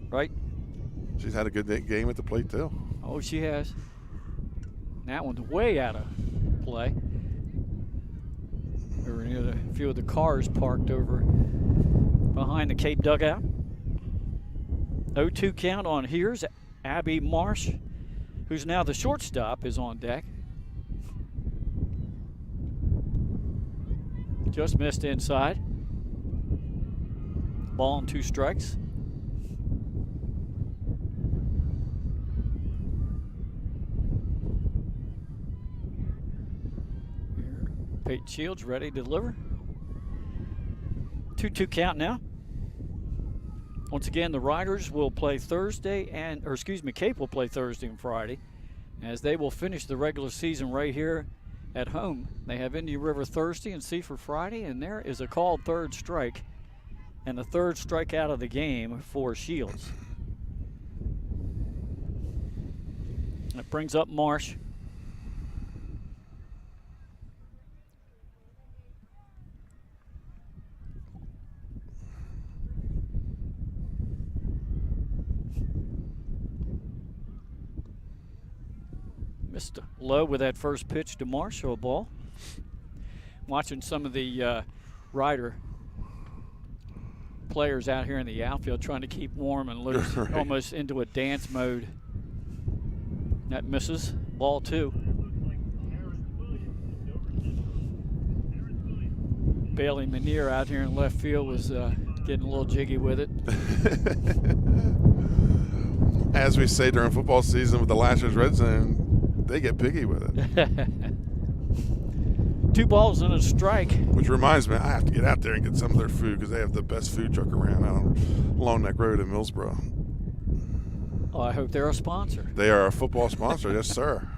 right. She's had a good game at the plate too. Oh, she has. That one's way out of play. We were near a few of the cars parked over behind the Cape dugout. 0-2 count on here's Abby Marsh, who's now the shortstop, is on deck. Just missed inside. Ball and 2 strikes. Peyton Shields ready to deliver. 2-2 count now. Once again, the Riders will play Cape will play Thursday and Friday, as they will finish the regular season right here at home. They have Indian River Thursday and Seaford Friday, and there is a called third strike, and the third strikeout of the game for Shields. That brings up Marsh. Missed low with that first pitch to Marshall ball. Watching some of the Rider players out here in the outfield trying to keep warm and loose, almost into a dance mode. That misses. Ball 2. Bailey Menier out here in left field was getting a little jiggy with it. As we say during football season with the last year's Red Zone, they get piggy with it. 2 balls and a strike. Which reminds me, I have to get out there and get some of their food because they have the best food truck around out along that road in Millsboro. Oh, I hope they're a sponsor. They are a football sponsor, yes, sir.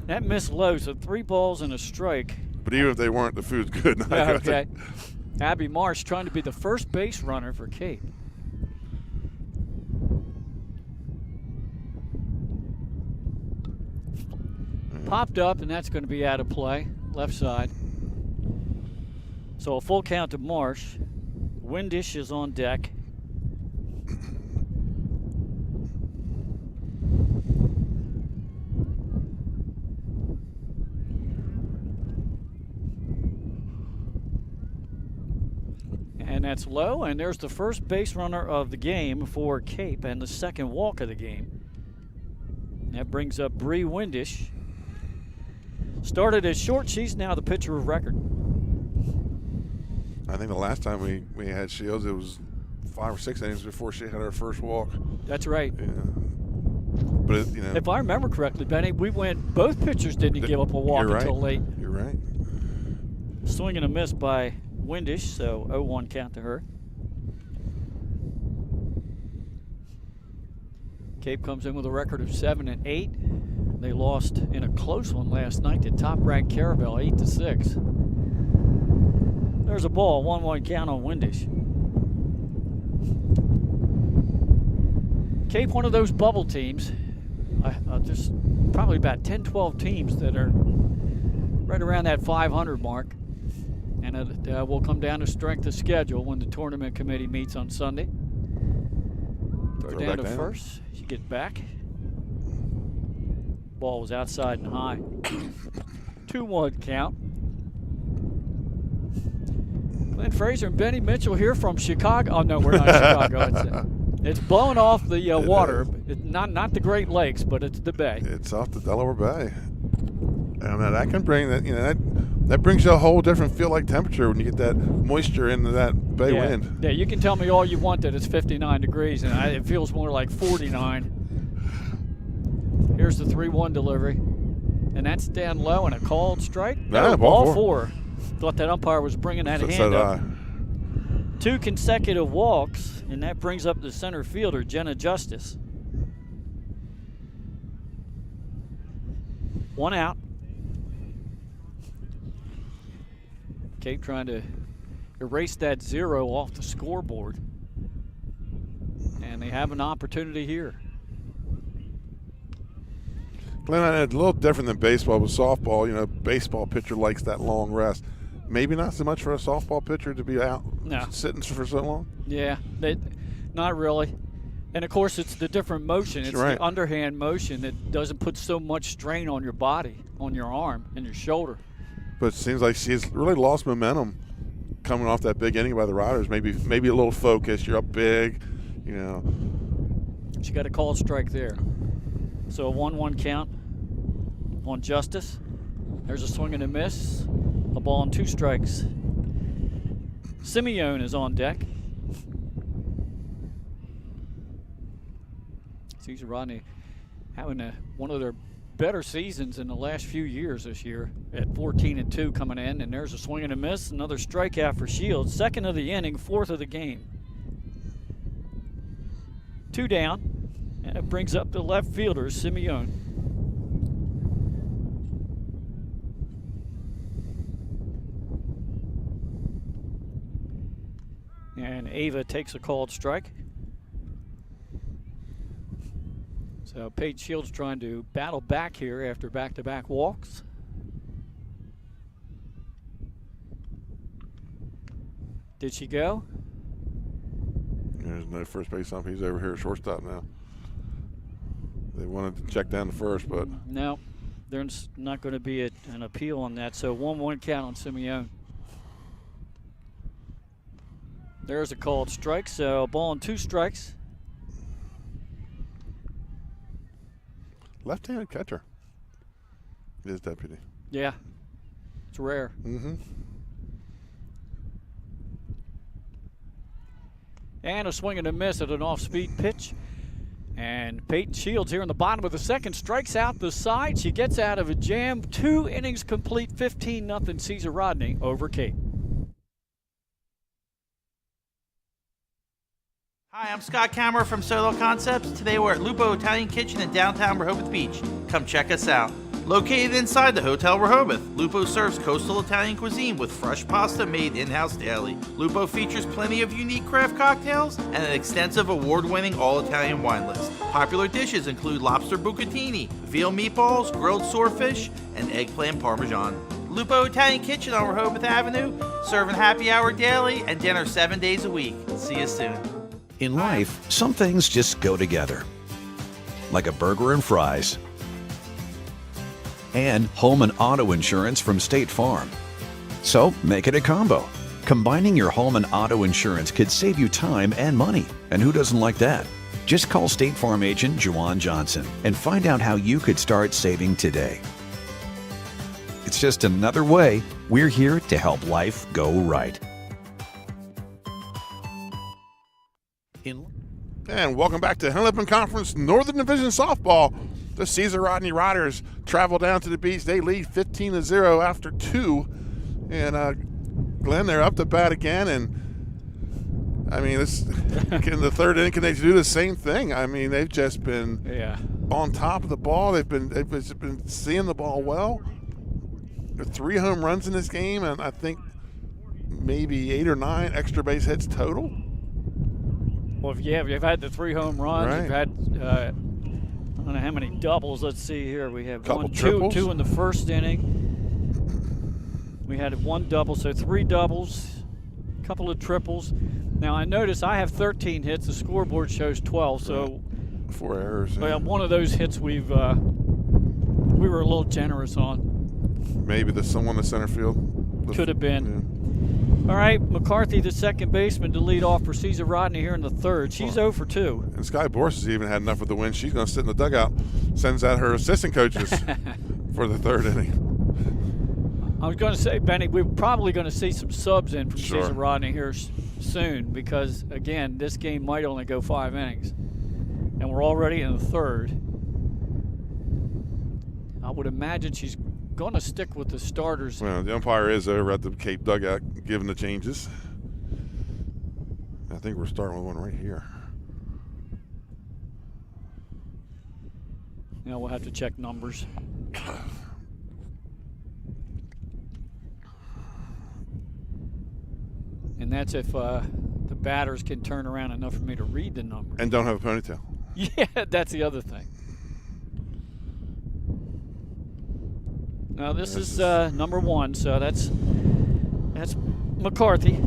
That missed low, so 3 balls and a strike. But even if they weren't, the food's good. Yeah, okay. Abby Marsh trying to be the first base runner for Cape. Popped up, and that's going to be out of play, left side. So a full count to Marsh. Windish is on deck. And that's low, and there's the first base runner of the game for Cape and the second walk of the game. That brings up Bree Windish. Started as short, she's now the pitcher of record. I think the last time we had Shields, it was 5 or 6 innings before she had her first walk. That's right. Yeah. But if I remember correctly, Benny, both pitchers didn't give up a walk until late. You're right. Swing and a miss by Windish, so 0-1 count to her. Cape comes in with a record of 7-8. They lost in a close one last night to top-ranked Caravel, 8-6. There's a ball, 1-1 count on Windish. Cape, one of those bubble teams. There's probably about 10, 12 teams that are right around that 500 mark. And it will come down to strength of schedule when the tournament committee meets on Sunday. Throw down to first. She gets back. Ball was outside and high. 2-1 count. Glenn Fraser and Benny Mitchell here from Chicago. Oh, no, we're not Chicago. It's blowing off the water. It's not the Great Lakes, but it's the bay. It's off the Delaware Bay. And that can bring that, that brings you a whole different feel-like temperature when you get that moisture into that bay wind. Yeah, you can tell me all you want that it's 59 degrees, and it feels more like 49. Here's the 3-1 delivery. And that's down low and a called strike. No, ball four. Thought that umpire was bringing that hand up. 2 consecutive walks, and that brings up the center fielder, Jenna Justice. 1 out. Cape trying to erase that 0 off the scoreboard. And they have an opportunity here. Glenn, it's a little different than baseball. With softball, baseball pitcher likes that long rest. Maybe not so much for a softball pitcher to be out sitting for so long. Yeah, not really. And, of course, it's the different motion. It's the underhand motion that doesn't put so much strain on your body, on your arm and your shoulder. But it seems like she's really lost momentum coming off that big inning by the Riders. Maybe a little focus. You're up big, She got a called strike there. So a 1-1 count on Justice. There's a swing and a miss. A ball and 2 strikes. Simeone is on deck. Sees Rodney having one of their better seasons in the last few years this year at 14-2 coming in. And there's a swing and a miss. Another strikeout for Shields. Second of the inning, 4th of the game. 2 down. And it brings up the left fielder, Simeone. And Ava takes a called strike. So Paige Shields trying to battle back here after back-to-back walks. Did she go? There's no first base ump. He's over here at shortstop now. They wanted to check down to first, but no, there's not going to be an appeal on that. So 1-1 count on Simeone. There's a called strike, so a ball and 2 strikes. Left-handed catcher. His deputy. Yeah, it's rare. Mm-hmm. And a swing and a miss at an off-speed pitch. And Peyton Shields here in the bottom of the second strikes out the side. She gets out of a jam. 2 innings complete, 15-0 Caesar Rodney over Cape. Hi, I'm Scott Kammerer from Solo Concepts. Today we're at Lupo Italian Kitchen in downtown Rehoboth Beach. Come check us out. Located inside the Hotel Rehoboth, Lupo serves coastal Italian cuisine with fresh pasta made in-house daily. Lupo features plenty of unique craft cocktails and an extensive award-winning all-Italian wine list. Popular dishes include lobster bucatini, veal meatballs, grilled swordfish, and eggplant parmesan. Lupo Italian Kitchen on Rehoboth Avenue, serving happy hour daily and dinner 7 days a week. See you soon. In life, some things just go together, like a burger and fries, and home and auto insurance from State Farm. So make it a combo. Combining your home and auto insurance could save you time and money, and who doesn't like that? Just call State Farm agent Juwan Johnson and find out how you could start saving today. It's just another way we're here to help life go right. And welcome back to Henlopen Conference Northern Division Softball. The Caesar Rodney Riders travel down to the beach. They lead 15-0 after 2. And Glenn, they're up to bat again. And I mean, this in the third inning, can they do the same thing? I mean, they've just been on top of the ball. They've been seeing the ball well. There are 3 home runs in this game, and I think maybe 8 or 9 extra base hits total. Well, you've had the 3 home runs. Right. You've had I don't know how many doubles. Let's see here. We have Couple 1, 2, triples. 2 in the first inning. We had 1 double, so 3 doubles, a couple of triples. Now I notice I have 13 hits. The scoreboard shows 12, so 4 errors. well, one of those hits we were a little generous on. Maybe someone in the center field. Could have been. All right, McCarthy, the second baseman, to lead off for Caesar Rodney here in the third. She's 0 for 2. And Sky Borst has even had enough of the win. She's going to sit in the dugout, sends out her assistant coaches for the third inning. I was going to say, Benny, we're probably going to see some subs in from Sure. Caesar Rodney here soon because, again, this game might only go 5 innings. And we're already in the third. I would imagine she's going to stick with the starters. Well, the umpire is over at the Cape dugout giving the changes. I think we're starting with one right here. Now we'll have to check numbers. And that's if the batters can turn around enough for me to read the number. And don't have a ponytail. Yeah, that's the other thing. Now this is number 1, so that's McCarthy.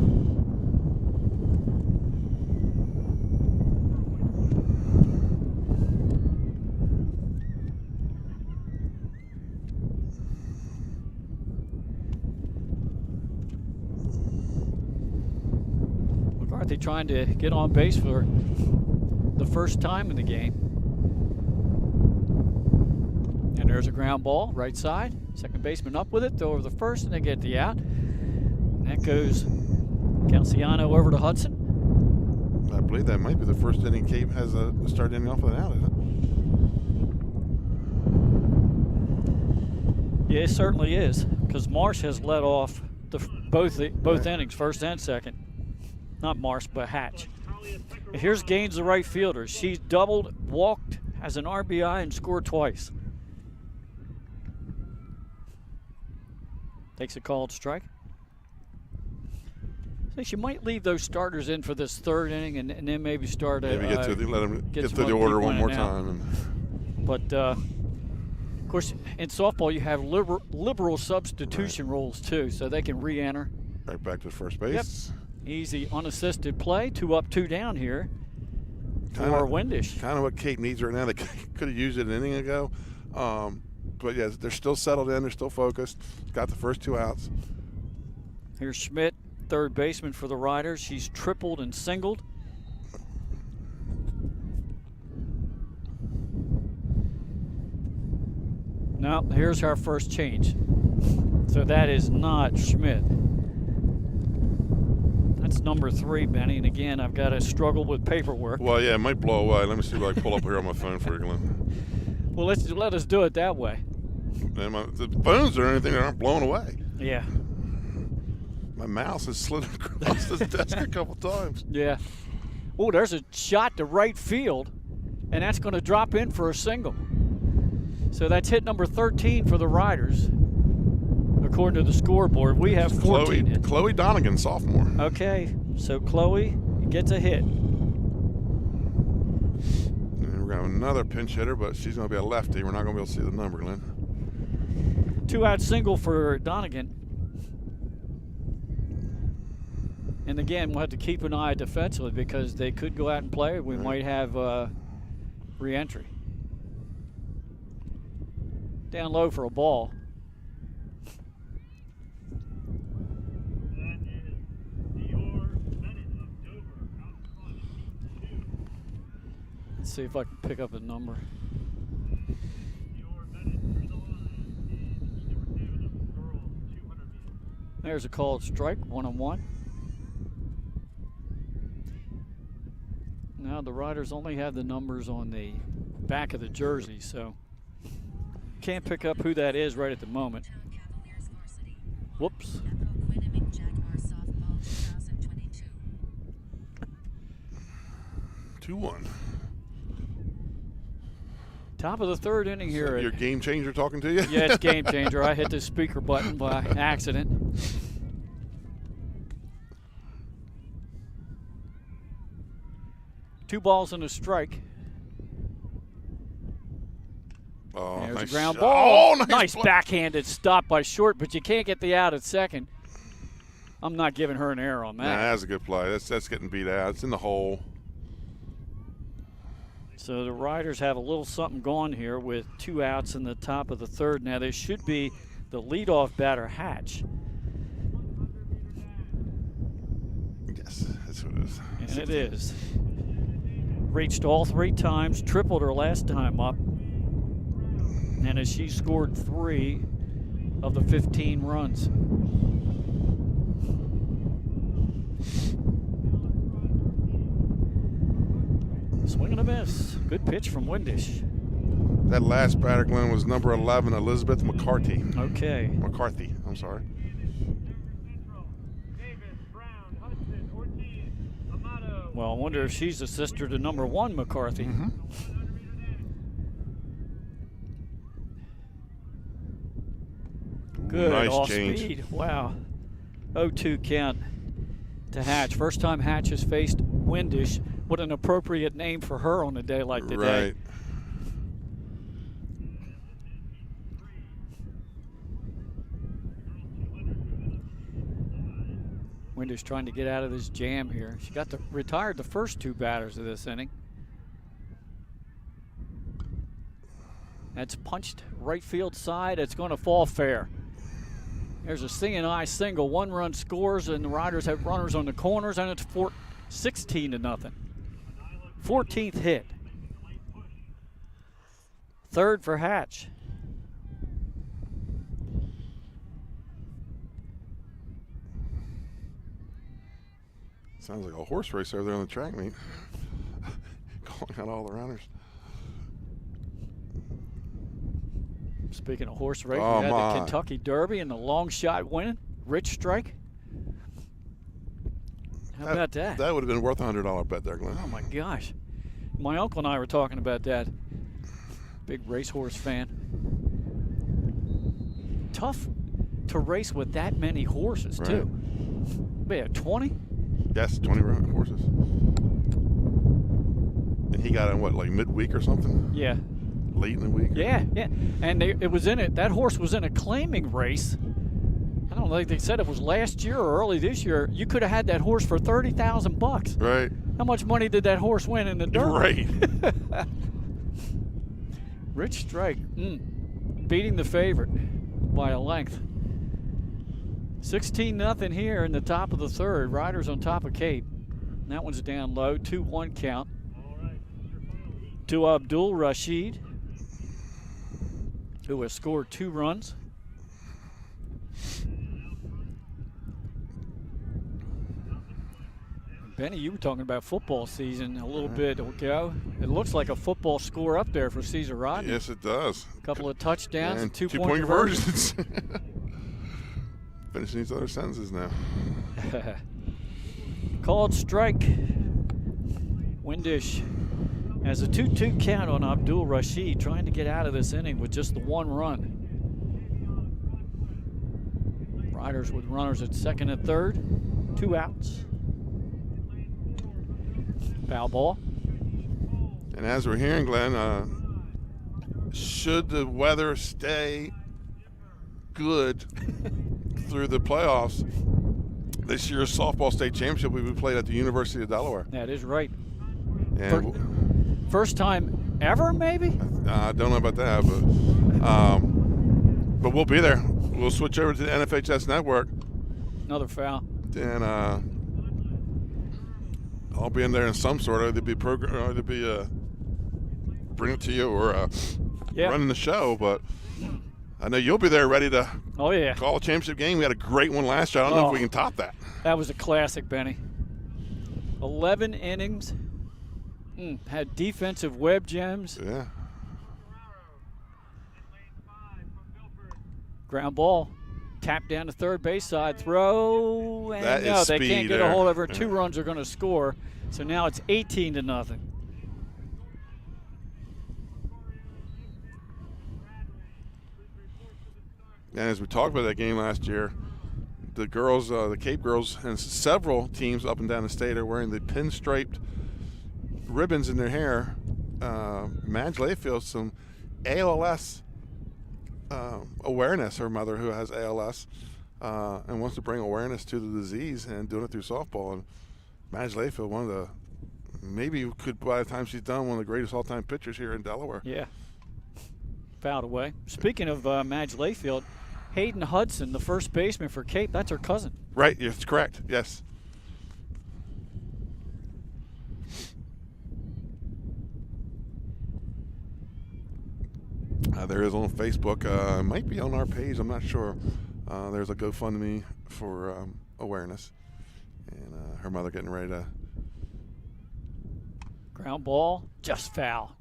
McCarthy trying to get on base for the first time in the game. And there's a ground ball, right side. Second baseman up with it, throw over the first, and they get the out. And that goes Calciano over to Hudson. I believe that might be the first inning Cape has a start inning off with an out, isn't it? Yeah, it certainly is, because Marsh has led off both innings, first and second. Not Marsh, but Hatch. And here's Gaines, the right fielder. She's doubled, walked, has an RBI, and scored twice. Takes a called strike. So she might leave those starters in for this third inning and then maybe start Maybe let them get through the some order people one in more and out. time. But, of course, in softball you have liberal substitution rules too, so they can re-enter. Right back to first base. Yep. Easy unassisted play, 2 up, 2 down here for Windish. Kind of what Cape needs right now. They could have used it an inning ago. But, yeah, they're still settled in. They're still focused. Got the first 2 outs. Here's Schmidt, third baseman for the Riders. She's tripled and singled. Now, here's our first change. So that is not Schmidt. That's number 3, Benny. And again, I've got to struggle with paperwork. Well, yeah, it might blow away. Let me see what I can pull up here on my phone for you, Glenn. Well, let us do it that way. And the phones or anything that aren't blown away. Yeah. My mouse has slid across this desk a couple times. Yeah. Oh, there's a shot to right field, and that's going to drop in for a single. So that's hit number 13 for the Riders. According to the scoreboard, we have 14 hits. Chloe Donegan, sophomore. Okay, so Chloe gets a hit. And we're going to have another pinch hitter, but she's going to be a lefty. We're not going to be able to see the number, Glenn. 2-out single for Donegan. And again, we'll have to keep an eye defensively because they could go out and play. We might have re-entry. Down low for a ball. Let's see if I can pick up a number. There's a called strike, 1-on-1. Now the Riders only have the numbers on the back of the jersey, so can't pick up who that is right at the moment. Whoops. 2-1. Top of the 3rd inning here. Your game changer talking to you? Yeah, it's game changer. I hit the speaker button by accident. Two balls and a strike. Oh, there's nice a ground shot. ball. Oh, nice backhanded stop by Short, but you can't get the out at second. I'm not giving her an error on that. Nah, that's a good play. That's getting beat out. It's in the hole. So the Riders have a little something going here with 2 outs in the top of the 3rd. Now they should be the leadoff batter, Hatch. Yes, that's what it is. And it is. Reached all 3 times, tripled her last time up. And as she scored 3 of the 15 runs. Swing and a miss. Good pitch from Windish. That last batter, Glenn, was number 11, Elizabeth McCarthy. Okay. McCarthy, I'm sorry. Well, I wonder if she's a sister to number 1 McCarthy. Good nice off change. speed. Wow. 0-2 count to Hatch. First time Hatch has faced Windish. What an appropriate name for her on a day like today. Right. Windish trying to get out of this jam here. She got retired the first 2 batters of this inning. That's punched right field side. It's going to fall fair. There's a C&I single. 1 run scores, and the Riders have runners on the corners, and it's 16-0. 14th hit. 3rd for Hatch. Sounds like a horse race over there on the track meet. Calling out all the runners. Speaking of horse racing, Oh, we had my. the Kentucky Derby and the long shot winning. Rich Strike. How about that? That would have been worth a $100 bet there, Glenn. Oh my gosh. My uncle and I were talking about that. Big racehorse fan. Tough to race with that many horses, too. Yeah, 20? Yes, 20 horses. And he got in what, like midweek or something? Yeah. Late in the week? Yeah, yeah. And it was in it. That horse was in a claiming race. I don't know. They said it was last year or early this year. You could have had that horse for $30,000. Right. How much money did that horse win in the Derby? Right. Rich Strike beating the favorite by a length. 16-0 here in the top of the 3rd. Riders on top of Cape. That one's down low. 2-1 count to Abdul Rashid, who has scored 2 runs. Benny, you were talking about football season a little bit ago. It looks like a football score up there for Caesar Rodney. Yes, it does. A couple of touchdowns and two-point conversions. Finishing these other sentences now. Called strike. Windish has a 2-2 count on Abdul Rashid, trying to get out of this inning with just the one run. Riders with runners at second and third, 2 outs. Foul ball. And as we're hearing, Glenn, should the weather stay good through the playoffs, this year's softball state championship will be played at the University of Delaware. That is right. And First time ever, maybe? I don't know about that, but we'll be there. We'll switch over to the NFHS network. Another foul. And I'll be in there in some sort. Either be program, or either be bring it to you, or running the show. But I know you'll be there, ready to call a championship game. We had a great one last year. I don't know if we can top that. That was a classic, Benny. 11 innings. Had defensive web gems. Yeah. Ground ball. Tap down to third base side. Throw. And that no, is they speed can't get there. a hold of her. 2 runs are going to score. So now it's 18-0. And as we talked about that game last year, the girls, the Cape girls, and several teams up and down the state are wearing the pinstriped ribbons in their hair. Madge Layfield, some ALS awareness. Her mother, who has ALS, and wants to bring awareness to the disease, and doing it through softball. And Madge Layfield, one of the, maybe could, by the time she's done, one of the greatest all-time pitchers here in Delaware. Yeah. Fouled away. Speaking of Madge Layfield, Hayden Hudson, the first baseman for Cape, that's her cousin. Right, it's correct, yes. There is on Facebook, it might be on our page, I'm not sure. There's a GoFundMe for awareness. And her mother getting ready to. Ground ball, just foul.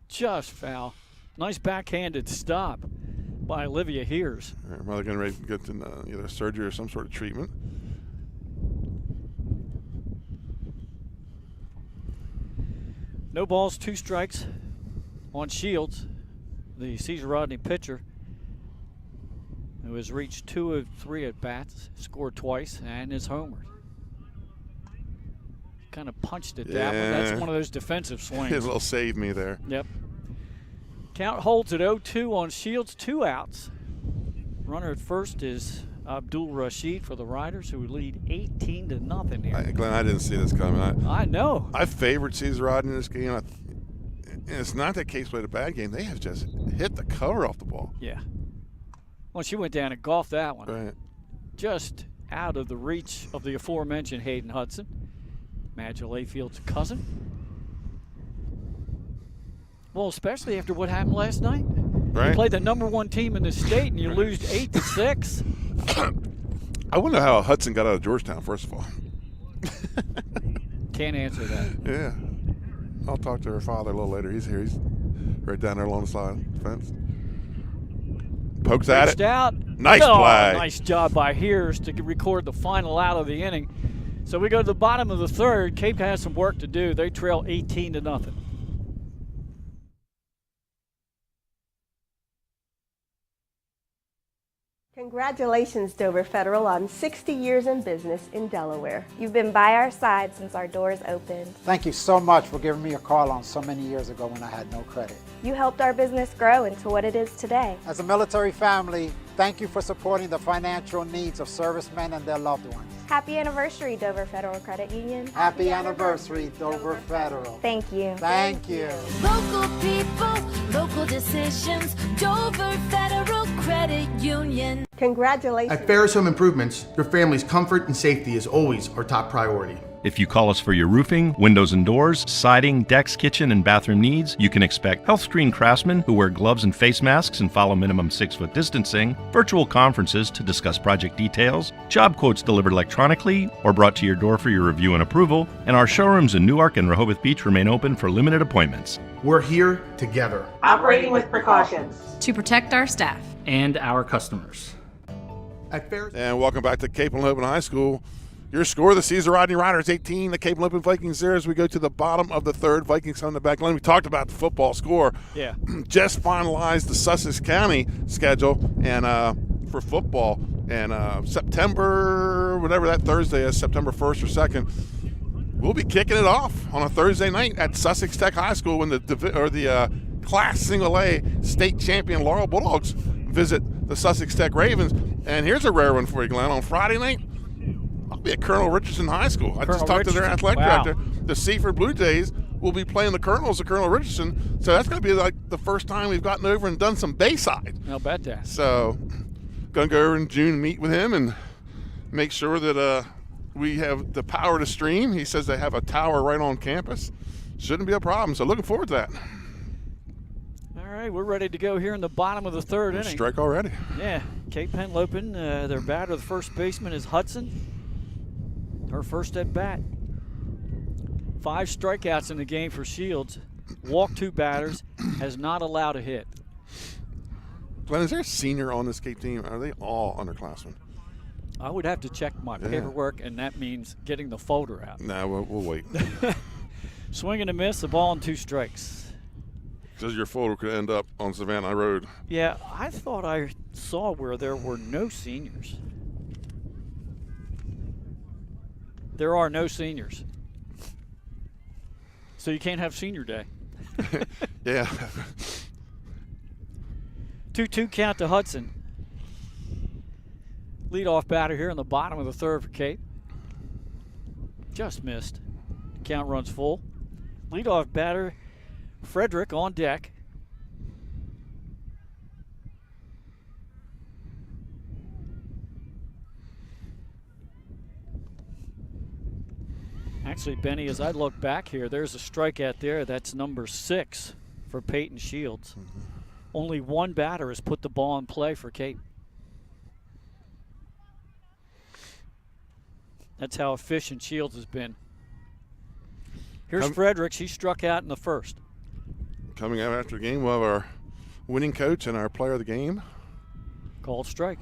Nice backhanded stop by Olivia Hears. Her mother getting ready to get to either surgery or some sort of treatment. No balls, 2 strikes on Shields, the Caesar Rodney pitcher, who has reached 2 of 3 at bats, scored twice, and is homered. Kind of punched at that one. That's one of those defensive swings. A little save me there. Yep. Count holds at 0-2 on Shields, 2 outs. Runner at first is Abdul Rashid for the Riders, who lead 18-0 here. Glenn, I didn't see this coming. I know. I favored Caesar Rodney in this game. And it's not that Case played a bad game. They have just hit the cover off the ball. Yeah. Well, she went down and golfed that one. Right. Just out of the reach of the aforementioned Hayden Hudson, Madge Layfield's cousin. Well, especially after what happened last night. Right. You played the #1 team in the state and you lose 8-6. I wonder how Hudson got out of Georgetown, first of all. Can't answer that. Yeah. I'll talk to her father a little later. He's here. He's right down there along the side of the fence. Pokes at it. Out. Nice play. Nice job by Hears to record the final out of the inning. So we go to the bottom of the third. Cape has some work to do. They trail 18-0. Congratulations, Dover Federal, on 60 years in business in Delaware. You've been by our side since our doors opened. Thank you so much for giving me a call on so many years ago when I had no credit. You helped our business grow into what it is today. As a military family, thank you for supporting the financial needs of servicemen and their loved ones. Happy anniversary, Dover Federal Credit Union. Happy anniversary, Dover Federal. Thank you. Thank you. Local people, local decisions, Dover Federal Credit Union. Congratulations. At Ferris Home Improvements, your family's comfort and safety is always our top priority. If you call us for your roofing, windows and doors, siding, decks, kitchen, and bathroom needs, you can expect health screen craftsmen who wear gloves and face masks and follow minimum 6-foot distancing, virtual conferences to discuss project details, job quotes delivered electronically or brought to your door for your review and approval, and our showrooms in Newark and Rehoboth Beach remain open for limited appointments. We're here together, operating with precautions to protect our staff and our customers. And welcome back to Cape and Henlopen High School. Your score this season, Rodney Riders 18, the Cape and Henlopen Vikings 0 as we go to the bottom of the third. Vikings on the back line. We talked about the football score. Yeah. Just finalized the Sussex County schedule and for football. And September, whatever that Thursday is, September 1st or 2nd, we'll be kicking it off on a Thursday night at Sussex Tech High School when the Class Single A state champion Laurel Bulldogs visit the Sussex Tech Ravens. And here's a rare one for you, Glenn. On Friday night, I'll be at Colonel Richardson High School. I just talked to their athletic director. The Seaford Blue Jays will be playing the Colonels at Colonel Richardson. So that's going to be like the first time we've gotten over and done some Bayside. I'll bet that. So going to go over in June and meet with him and make sure that we have the power to stream. He says they have a tower right on campus. Shouldn't be a problem. So looking forward to that. All right, we're ready to go here in the bottom of the third inning. Strike already. Yeah, Cape Henlopen, their batter, the first baseman is Hudson. Her first at bat. 5 strikeouts in the game for Shields. Walked 2 batters, has not allowed a hit. Glenn, is there a senior on this Cape team? Are they all underclassmen? I would have to check my paperwork, and that means getting the folder out. No, we'll wait. Swing and a miss, the ball and 2 strikes. Says your folder could end up on Savannah Road. Yeah, I thought I saw where there were no seniors. There are no seniors. So you can't have senior day. Yeah. 2-2 count to Hudson. Leadoff batter here in the bottom of the third for Cape. Just missed. Count runs full. Leadoff batter Frederick on deck. Actually, Benny, as I look back here, there's a strikeout there. That's number 6 for Peyton Shields. Mm-hmm. Only one batter has put the ball in play for Cape. That's how efficient Shields has been. Here's Fredericks. He struck out in the first. Coming out after the game, we'll have our winning coach and our player of the game. Called strike.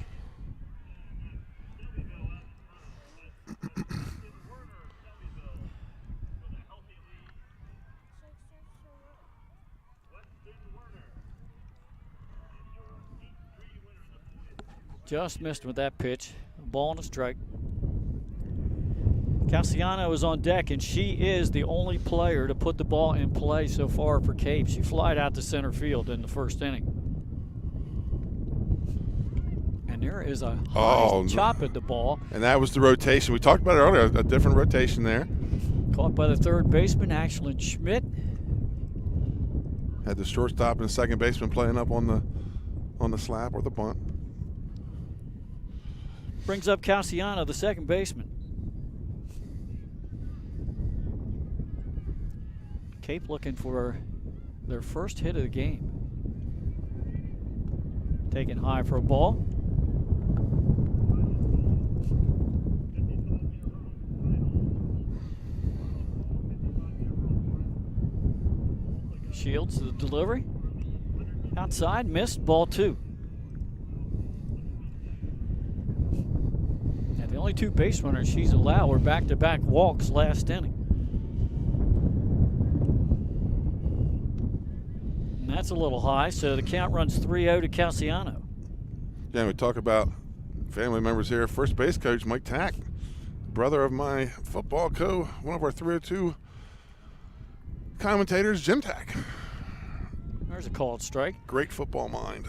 Just missed with that pitch. Ball and a strike. Cassiano is on deck, and she is the only player to put the ball in play so far for Cape. She flied out to center field in the first inning. And there is a high chop at the ball. And that was the rotation. We talked about it earlier, a different rotation there. Caught by the third baseman, Ashlyn Schmidt. Had the shortstop and the second baseman playing up on the slap or the bunt. Brings up Cassiano, the second baseman. Cape looking for their first hit of the game. Taken high for a ball. Shields to the delivery. Outside, missed, ball 2. The only 2 base runners she's allowed were back-to-back walks last inning. And that's a little high, so the count runs 3-0 to Cassiano. Yeah, we talk about family members here. First base coach Mike Tack, brother of my football one of our 302 commentators, Jim Tack. There's a called strike. Great football mind.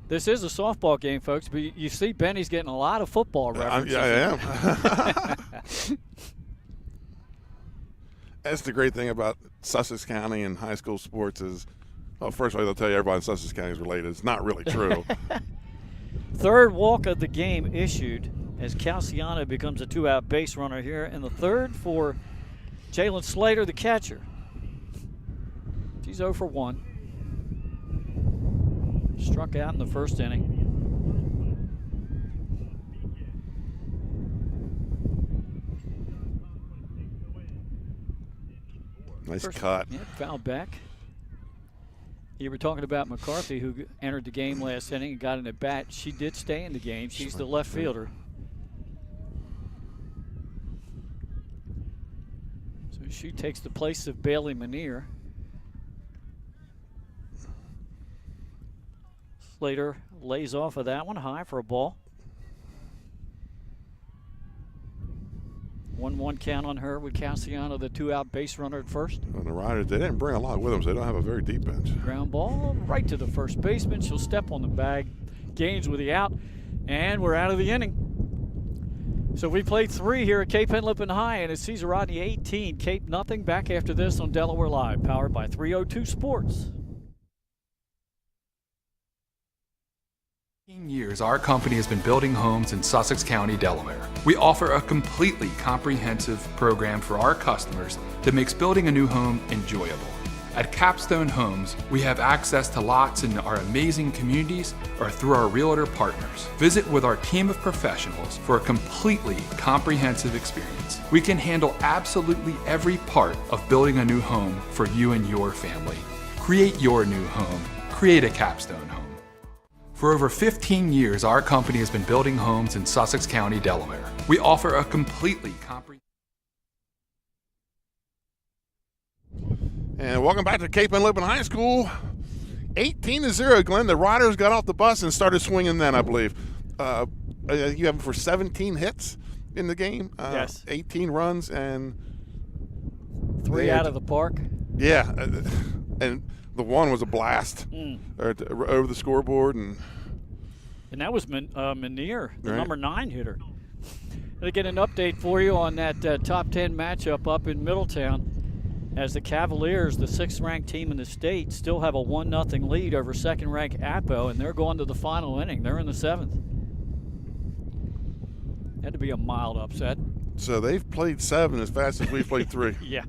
This is a softball game, folks, but you see Benny's getting a lot of football references. Yeah, I am. That's the great thing about Sussex County and high school sports is, well, first of all, they'll tell you everybody in Sussex County is related. It's not really true. Third walk of the game issued, as Calciano becomes a 2-out base runner here in the third for Jalen Slater, the catcher. She's 0 for 1. Struck out in the first inning. Nice cut. Yeah, foul back. You were talking about McCarthy, who entered the game last inning and got an at-bat. She did stay in the game. She's the left fielder. So she takes the place of Bailey Manier. Slater lays off of that one, high for a ball. 1-1 count on her with Calciano, the 2-out base runner at first. And the Riders, they didn't bring a lot with them, so they don't have a very deep bench. Ground ball right to the first baseman. She'll step on the bag. Gaines with the out, and we're out of the inning. So we played 3 here at Cape Henlopen High, and it sees Rodney 18, Cape nothing. Back after this on Delaware Live, powered by 302 Sports. Years, our company has been building homes in Sussex County, Delaware. We offer a completely comprehensive program for our customers that makes building a new home enjoyable. At Capstone Homes, we have access to lots in our amazing communities or through our realtor partners. Visit with our team of professionals for a completely comprehensive experience. We can handle absolutely every part of building a new home for you and your family. Create your new home. Create a Capstone home. For over 15 years, our company has been building homes in Sussex County, Delaware. We offer a completely comprehensive. And welcome back to Cape Henlopen High School. 18-0, Glenn. The Riders got off the bus and started swinging then, I believe. You have them for 17 hits in the game. Yes. 18 runs and 3 out of the park. Yeah, and the one was a blast over the scoreboard, and that was Manier, the right. number 9 hitter. To get an update for you on that top 10 matchup up in Middletown, as the Cavaliers, the 6th-ranked team in the state, still have a 1-0 lead over 2nd-ranked Apo, and they're going to the final inning. They're in the 7th. Had to be a mild upset. So they've played 7 as fast as we played 3. Yeah.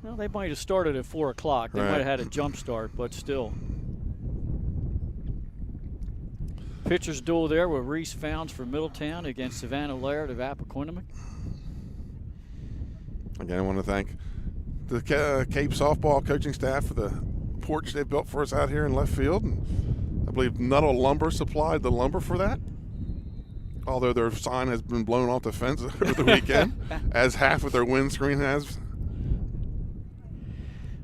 Well, they might have started at 4 o'clock. They Right. might have had a jump start, but still. Pitchers duel there with Reese Founds for Middletown against Savannah Laird of Appoquinimink. Again, I want to thank the Cape softball coaching staff for the porch they built for us out here in left field. And I believe Nuttall Lumber supplied the lumber for that, although their sign has been blown off the fence over the weekend, as half of their windscreen has.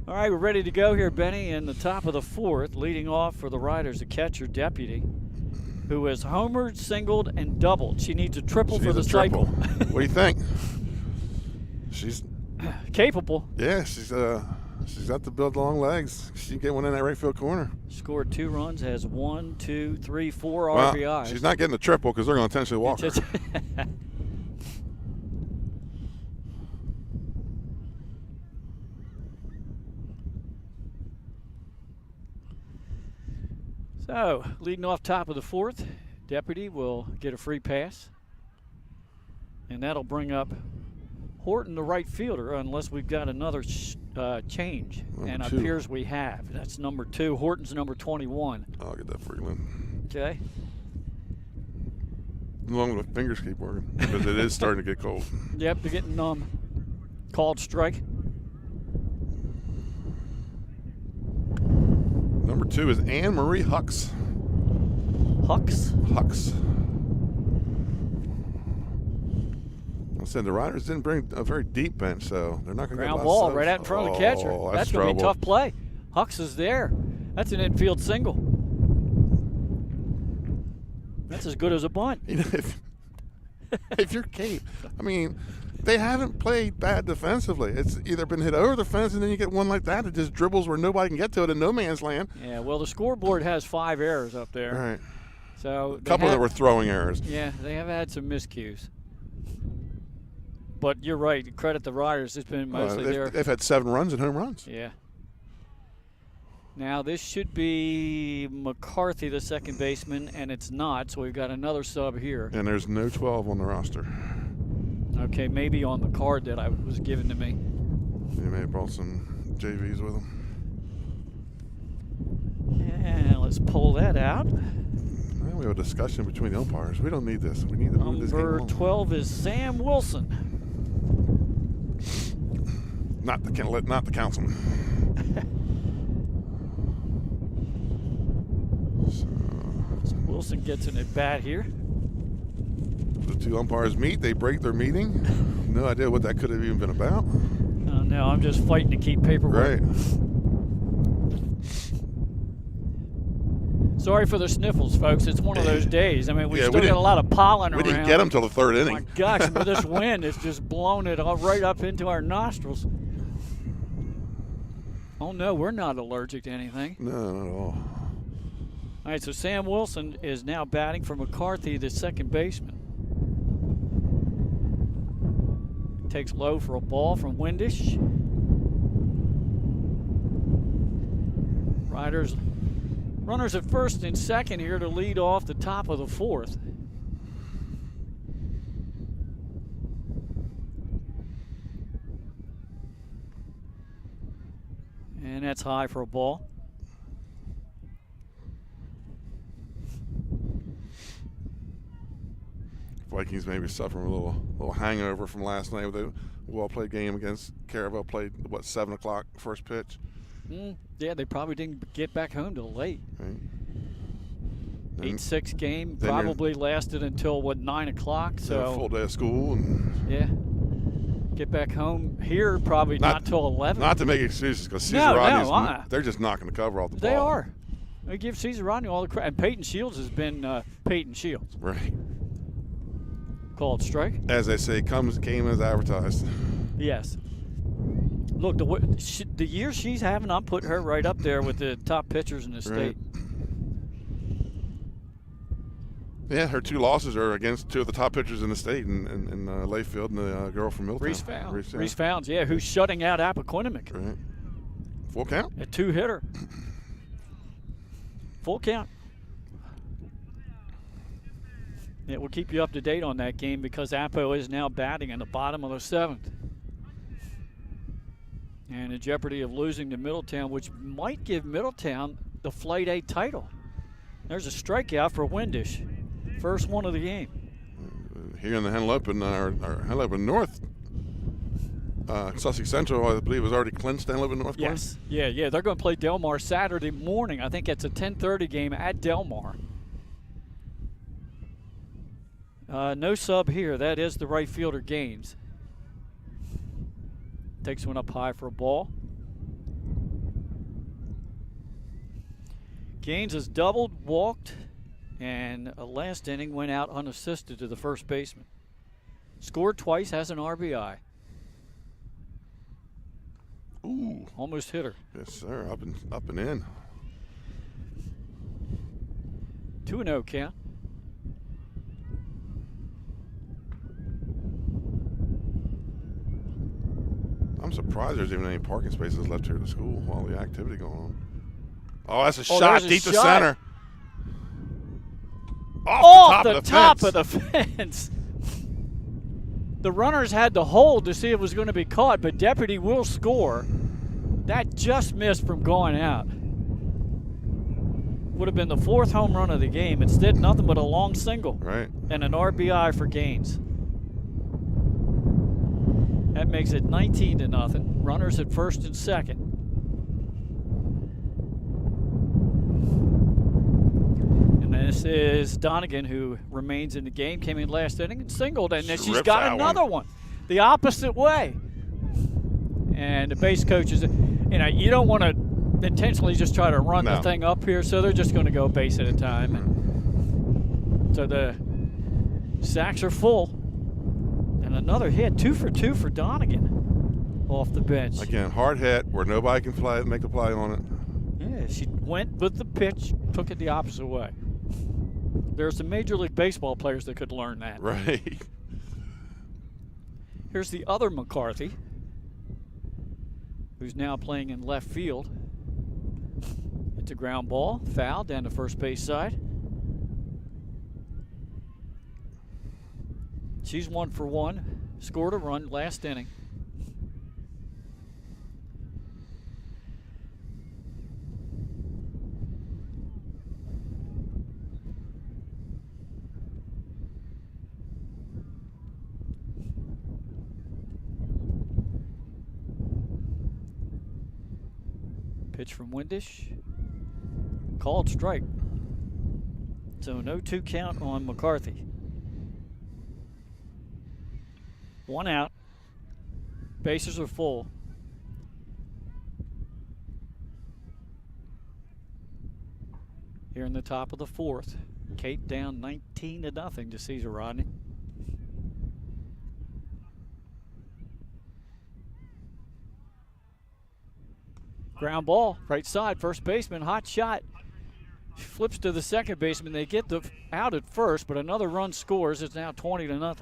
All right, we're ready to go here, Benny, in the top of the 4th. Leading off for the Riders, the catcher, Deputy, who has homered, singled, and doubled. She needs a triple for the cycle. What do you think? She's capable. Yeah, she's got the build long legs. She can get one in that right field corner. Scored 2 runs, has 1, 2, 3, 4 well, RBIs. She's not getting the triple because they're going to intentionally walk her. So, leading off top of the 4th, Deputy will get a free pass. And that'll bring up Horton, the right fielder, unless we've got another change. And it appears we have. That's number 2. Horton's number 21. I'll get that for you, Lynn. Okay. As long as my fingers keep working, because it is starting to get cold. Yep, they're getting called strike. Number 2 is Anne Marie Hucks. Hucks? Hucks. I said the Riders didn't bring a very deep bench, so they're not going to get a lot Ground ball of subs. right out in front of the catcher. That's going to be a tough play. Hucks is there. That's an infield single. That's as good as a bunt. You know, if you're Cape, I mean, they haven't played bad defensively. It's either been hit over the fence and then you get one like that. It just dribbles where nobody can get to it in no man's land. Yeah, well, the scoreboard has 5 errors up there. Right. So a couple that were throwing errors. Yeah, they have had some miscues. But you're right. Credit the Riders. It's been mostly they've had 7 runs and home runs. Yeah. Now this should be McCarthy, the second baseman, and it's not, so we've got another sub here. And there's no 12 on the roster. Okay, maybe on the card that I was given to me. They may have brought some JVs with them. And let's pull that out. Now we have a discussion between the umpires. We don't need this. We need to move this game Number along. 12 is Sam Wilson. Not the councilman. So Wilson gets an at bat here. The two umpires meet. They break their meeting. No idea what that could have even been about. No, I'm just fighting to keep paperwork. Right. Sorry for the sniffles, folks. It's one of those days. I mean, we Yeah, still got a lot of pollen around. We didn't get them till the third inning. My gosh, with this wind, it's just blown it all right up into our nostrils. Oh, no, we're not allergic to anything. No, not at all. All right, so Sam Wilson is now batting for McCarthy, the second baseman. Takes low for a ball from Windish. Runners at first and second here to lead off the top of the fourth. And that's high for a ball. Vikings maybe suffering a little hangover from last night with a well-played game against Caravel. Played, 7 o'clock first pitch? Yeah, they probably didn't get back home till late. Right. 8-6 game, probably lasted until, 9 o'clock? So a full day of school. Yeah. Get back home here probably not till 11. Not to make excuses, because Caesar Rodney's, they're just not going to cover all the ball. They are. They give Caesar Rodney all the credit. And Peyton Shields has been Peyton Shields. Right. Called strike. As they say, came as advertised. Yes. Look, the year she's having, I'm putting her right up there with the top pitchers in the state. Yeah, her 2 losses are against 2 of the top pitchers in the state, in Layfield and the girl from Middletown. Reese Founds, yeah, who's shutting out Appoquinimink. Right. Full count? A 2-hitter. Full count. Yeah, we'll keep you up to date on that game because Appo is now batting in the bottom of the 7th. And in jeopardy of losing to Middletown, which might give Middletown the Flight A title. There's a strikeout for Windish. First one of the game. Here in the Henlopen, our Henlopen North, Sussex Central, I believe, has already clinched Henlopen North. Yes. Yeah. They're going to play Delmar Saturday morning. I think it's a 10:30 game at Delmar. No sub here. That is the right fielder, Gaines. Takes one up high for a ball. Gaines has doubled, walked, and last inning went out unassisted to the first baseman. Scored twice, has an RBI. Ooh. Almost hit her. Yes, sir. Up and in. 2-0 count. I'm surprised there's even any parking spaces left here at the school while the activity going on. Oh, that's a shot deep to center. Off the top of the fence. The runners had to hold to see if it was going to be caught, but Deputy will score. That just missed from going out. Would have been the 4th home run of the game. Instead, nothing but a long single. Right. And an RBI for Gaines. That makes it 19-0. Runners at first and second. And this is Donegan, who remains in the game. Came in last inning and singled, and then she's got another one the opposite way. And the base coach is, you don't want to intentionally just try to run the thing up here, so they're just going to go base at a time. And so the sacks are full. And another hit, 2 for 2 for Donegan off the bench. Again, hard hit where nobody can make the play on it. Yeah, she went with the pitch, took it the opposite way. There's some Major League Baseball players that could learn that. Right. Here's the other McCarthy, who's now playing in left field. It's a ground ball, foul down the first base side. She's 1 for 1. Scored a run last inning. Pitch from Windish. Called strike. So no 2 count on McCarthy. 1 out. Bases are full. Here in the top of the 4th. Cape down 19-0 to Caesar Rodney. Ground ball, right side, first baseman, hot shot. Flips to the second baseman. They get the out at first, but another run scores. It's now 20-0.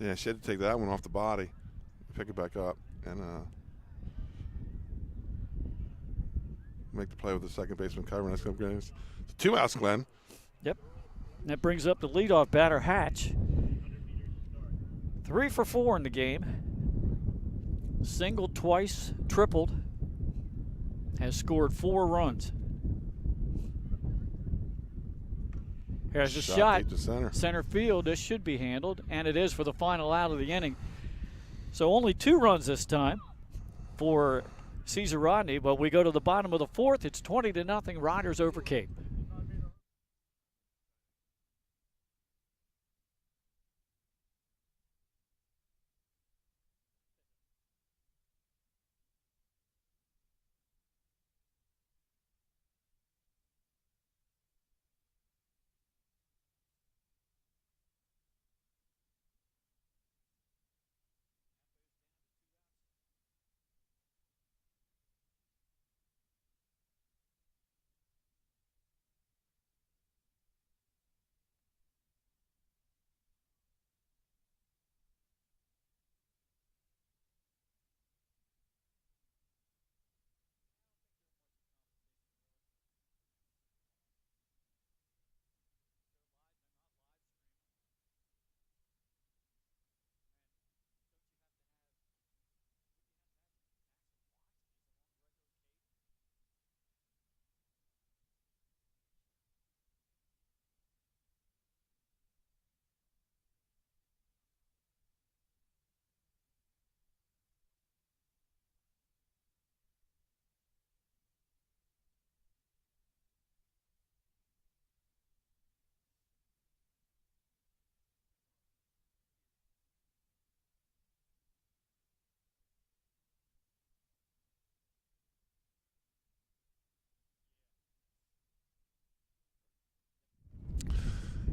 Yeah, she had to take that one off the body, pick it back up, and make the play with the second baseman covering. That's going to 2 outs, Glenn. Yep. And that brings up the leadoff batter, Hatch. 3 for 4 in the game. Singled twice, tripled. Has scored 4 runs. Here's a shot. Deep to Center field. This should be handled, and it is for the final out of the inning. So only 2 runs this time for Caesar Rodney, but we go to the bottom of the 4th. It's 20-0 Riders over Cape.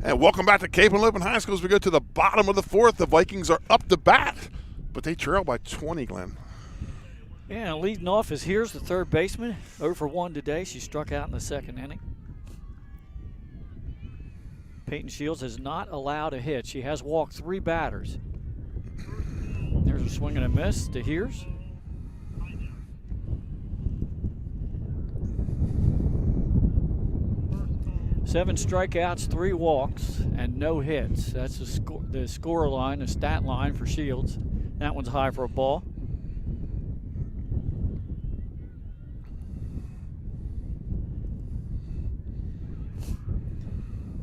And welcome back to Cape and Henlopen High School as we go to the bottom of the 4th. The Vikings are up to bat, but they trail by 20, Glenn. Yeah, leading off is here's the third baseman. 0 for 1 today. She struck out in the second inning. Peyton Shields has not allowed a hit. She has walked 3 batters. There's a swing and a miss to Hears. Seven strikeouts, 3 walks, and no hits. That's the score line, the stat line for Shields. That one's high for a ball.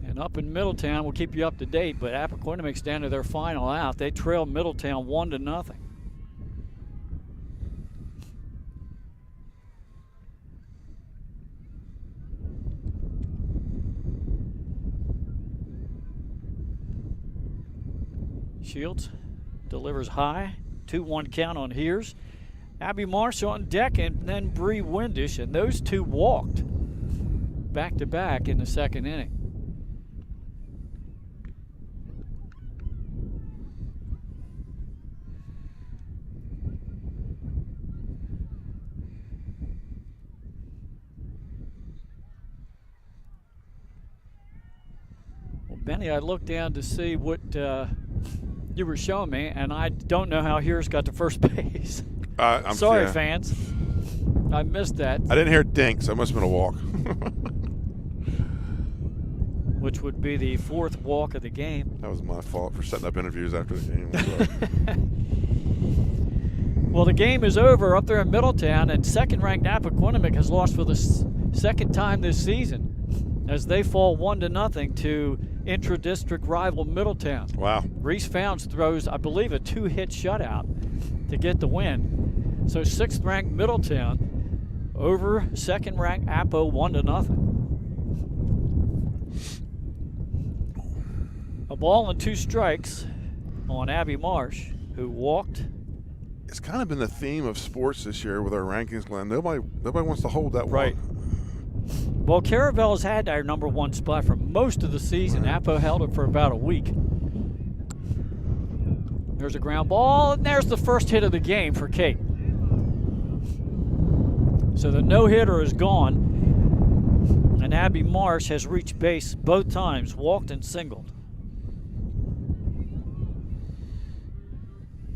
And up in Middletown, we'll keep you up to date, but Appoquinimic's down to their final out. They trail Middletown 1-0. Shields delivers high, 2-1 count on Hears. Abby Marsh on deck, and then Bree Windish, and those 2 walked back-to-back in the second inning. Well, Benny, I looked down to see what you were showing me, and I don't know how Hears got to first base. I'm sorry, yeah. fans. I missed that. I didn't hear dink, so it must have been a walk. Which would be the 4th walk of the game. That was my fault for setting up interviews after the game. Well, the game is over up there in Middletown, and second-ranked Appoquinimink has lost for the second time this season as they fall 1-0 to intra-district rival Middletown. Wow. Reese Founds throws, I believe, a 2-hit shutout to get the win. So 6th-ranked Middletown over second-ranked Appo 1-0. A ball and 2 strikes on Abby Marsh, who walked. It's kind of been the theme of sports this year with our rankings, Glenn. Nobody wants to hold that right. walk. Well, Caravel's had our number 1 spot for most of the season. Right. Appo held it for about a week. There's a ground ball, and there's the first hit of the game for Kate. So the no-hitter is gone, and Abby Marsh has reached base both times, walked and singled.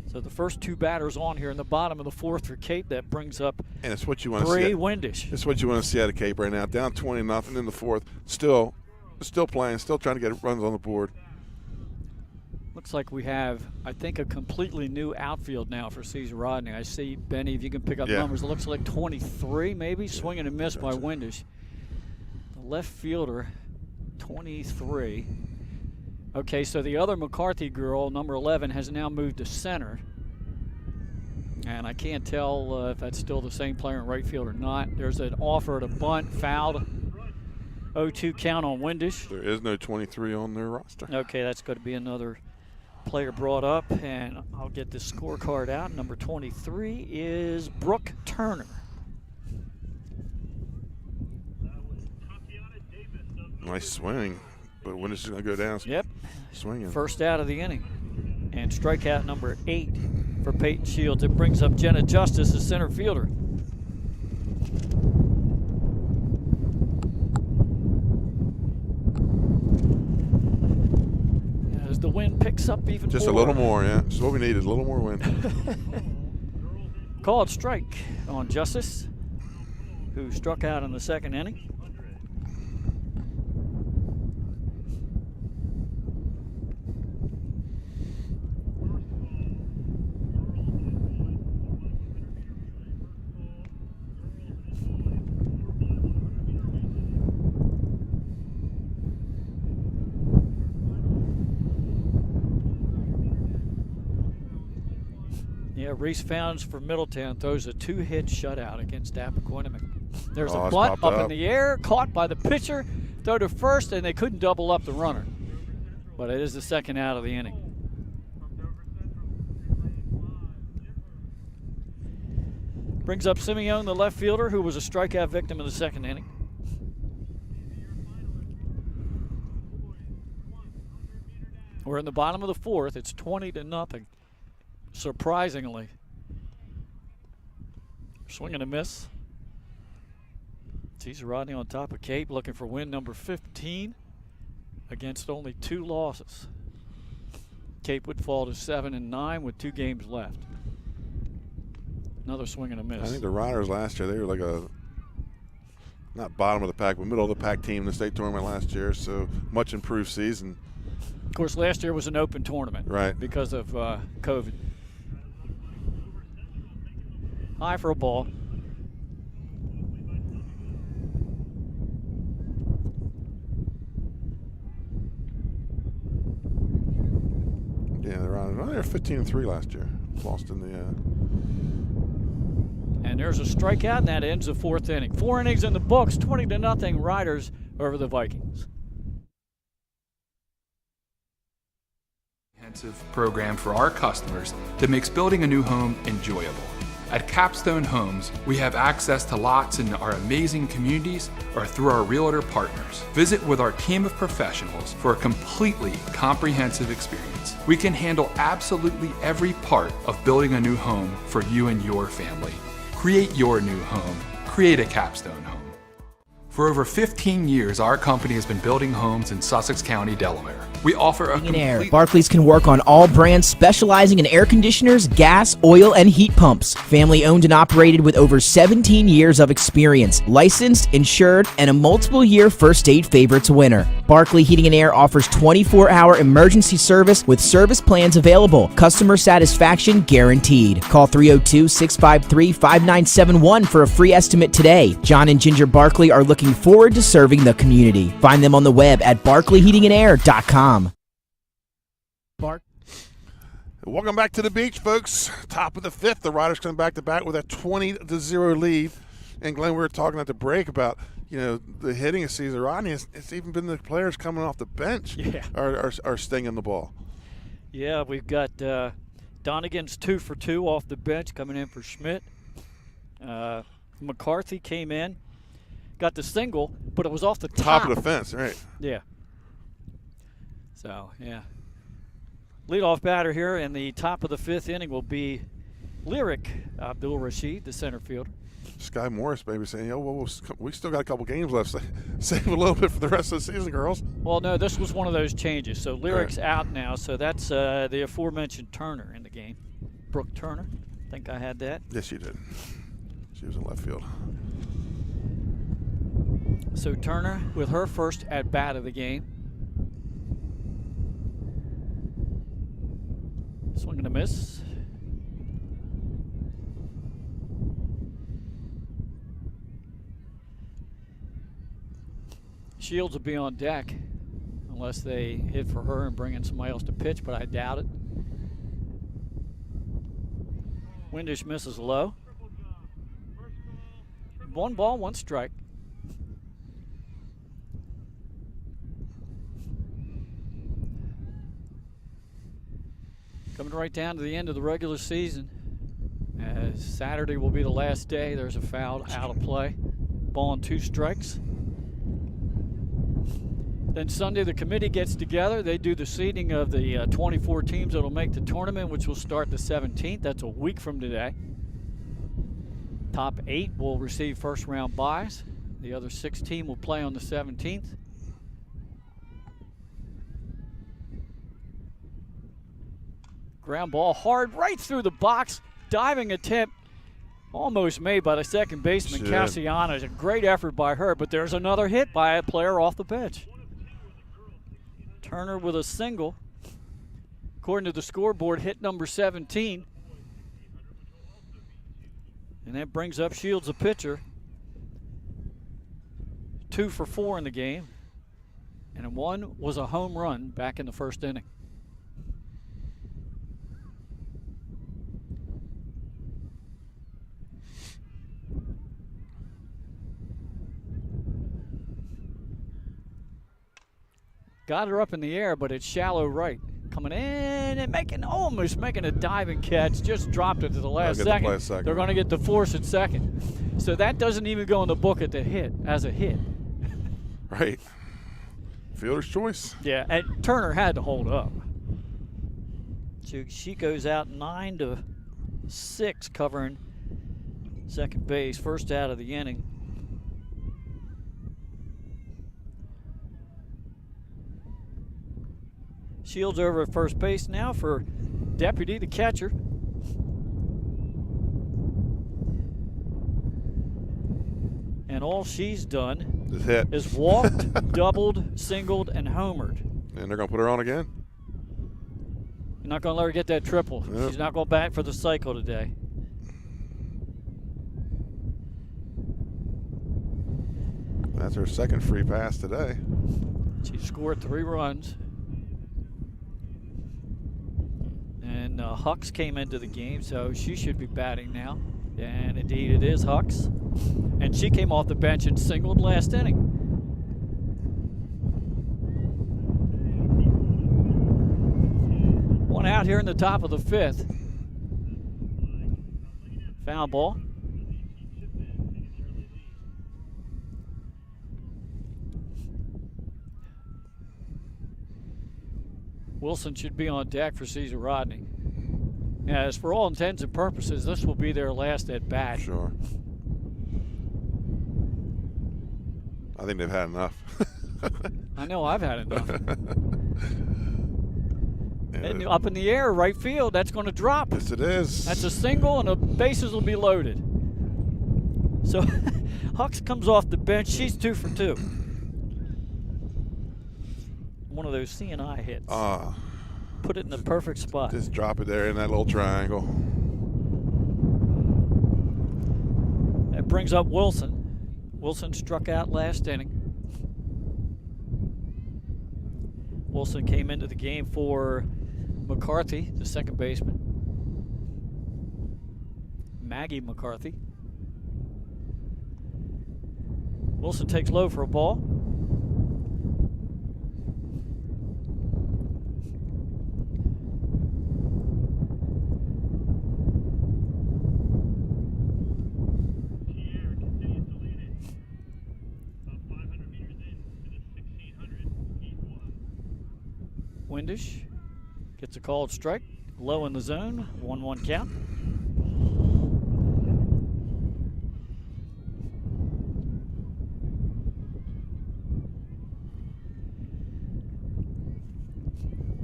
So the first 2 batters on here in the bottom of the 4th for Cape. That brings up and it's what you want to Bree see. Windish. It's what you want to see out of Cape right now. Down 20-0 in the 4th. Still playing. Still trying to get runs on the board. Looks like we have, I think, a completely new outfield now for Cesar Rodney. I see, Benny, if you can pick up numbers, it looks like 23 maybe. Swinging and miss by Windish. The left fielder, 23. Okay, so the other McCarthy girl, number 11, has now moved to center. And I can't tell if that's still the same player in right field or not. There's an offer to bunt, fouled. 0-2 count on Windish. There is no 23 on their roster. Okay, that's going to be another player brought up. And I'll get the scorecard out. Number 23 is Brooke Turner. Nice swing. But Windish is going to go down. Yep. Swinging. First out of the inning. And strikeout number 8 for Peyton Shields. It brings up Jenna Justice, the center fielder. As the wind picks up even just more. A little more, yeah. Just what we needed, a little more wind. Called strike on Justice, who struck out in the 2nd inning. Yeah, Reese Founds for Middletown throws a 2-hit shutout against Appoquinimink. There's a bunt up in the air, caught by the pitcher, throw to first, and they couldn't double up the runner. But it is the 2nd out of the inning. Brings up Simeone, the left fielder, who was a strikeout victim in the 2nd inning. We're in the bottom of the 4th. It's 20-0. Surprisingly. Swing and a miss. Cesar Rodney on top of Cape, looking for win number 15 against only 2 losses. Cape would fall to 7-9 with 2 games left. Another swing and a miss. I think the Riders last year, they were like a, not bottom of the pack, but middle of the pack team in the state tournament last year, so much improved season. Of course, last year was an open tournament. Right. Because of COVID. High for a ball. Yeah, they're on. Well, they were 15-3 last year. Lost in the. And there's a strikeout, and that ends the 4th inning. 4 innings in the books, 20-0 Riders over the Vikings. Program for our customers that makes building a new home enjoyable. At Capstone Homes, we have access to lots in our amazing communities or through our realtor partners. Visit with our team of professionals for a completely comprehensive experience. We can handle absolutely every part of building a new home for you and your family. Create your new home. Create a Capstone home. For over 15 years, our company has been building homes in Sussex County, Delaware. We offer a complete... Barclays can work on all brands specializing in air conditioners, gas, oil, and heat pumps. Family owned and operated with over 17 years of experience. Licensed, insured, and a multiple-year First State Favorites winner. Barclay Heating and Air offers 24-hour emergency service with service plans available. Customer satisfaction guaranteed. Call 302-653-5971 for a free estimate today. John and Ginger Barclay are looking forward to serving the community. Find them on the web at barclayheatingandair.com. Welcome back to the beach, folks. Top of the fifth. The Riders come back to bat with a 20-0 lead. And Glenn, we were talking at the break about, the hitting of Cesar Rodney. It's even been the players coming off the bench are stinging the ball. Yeah, we've got Donegan's 2 for 2 off the bench coming in for Schmidt. McCarthy came in, got the single, but it was off the top of the fence, right? Yeah. So, yeah. Leadoff batter here in the top of the fifth inning will be Lyric Abdul Rashid, the center fielder. Sky Morris maybe saying, we still got a couple games left. Save a little bit for the rest of the season, girls. Well, no, this was one of those changes. So Lyric's out now, so that's the aforementioned Turner in the game. Brooke Turner. I think I had that. Yes, you did. She was in left field. So Turner with her first at-bat of the game. Swing and a miss. Shields will be on deck unless they hit for her and bring in somebody else to pitch, but I doubt it. Windish misses low. 1 ball, 1 strike. Coming right down to the end of the regular season. As Saturday will be the last day. There's a foul out of play. Ball and 2 strikes. Then Sunday the committee gets together. They do the seeding of the 24 teams that will make the tournament, which will start the 17th. That's a week from today. Top 8 will receive first round byes. The other 16 will play on the 17th. Ground ball hard right through the box. Diving attempt almost made by the second baseman, Cassiano. A great effort by her, but there's another hit by a player off the bench. Turner with a single. According to the scoreboard, hit number 17. And that brings up Shields, the pitcher. 2 for 4 in the game. And 1 was a home run back in the first inning. Got her up in the air, but it's shallow right. Coming in and almost making a diving catch. Just dropped it to the last second. They're going to get the force at second. So that doesn't even go in the book at the hit as a hit. Right. Fielder's choice. Yeah, and Turner had to hold up. So she goes out 9-6 covering second base. First out of the inning. Shields over at first base now for Deputy, the catcher. And all she's done is walked, doubled, singled, and homered. And they're going to put her on again? You're not going to let her get that triple. Yep. She's not going back for the cycle today. That's her second free pass today. She scored 3 runs. And Hucks came into the game, so she should be batting now. And indeed it is Hucks. And she came off the bench and singled last inning. One out here in the top of the 5th. Foul ball. Wilson should be on deck for Cesar Rodney. As for all intents and purposes, this will be their last at bat. Sure. I think they've had enough. I know I've had enough. And up in the air, right field, that's going to drop. Yes, it is. That's a single, and the bases will be loaded. So Hucks comes off the bench. She's 2 for 2. One of those CNI hits. Put it in the perfect spot. Just drop it there in that little triangle. That brings up Wilson. Wilson struck out last inning. Wilson came into the game for McCarthy, the second baseman. Maggie McCarthy. Wilson takes low for a ball. Windish gets a called strike, low in the zone, 1-1 count.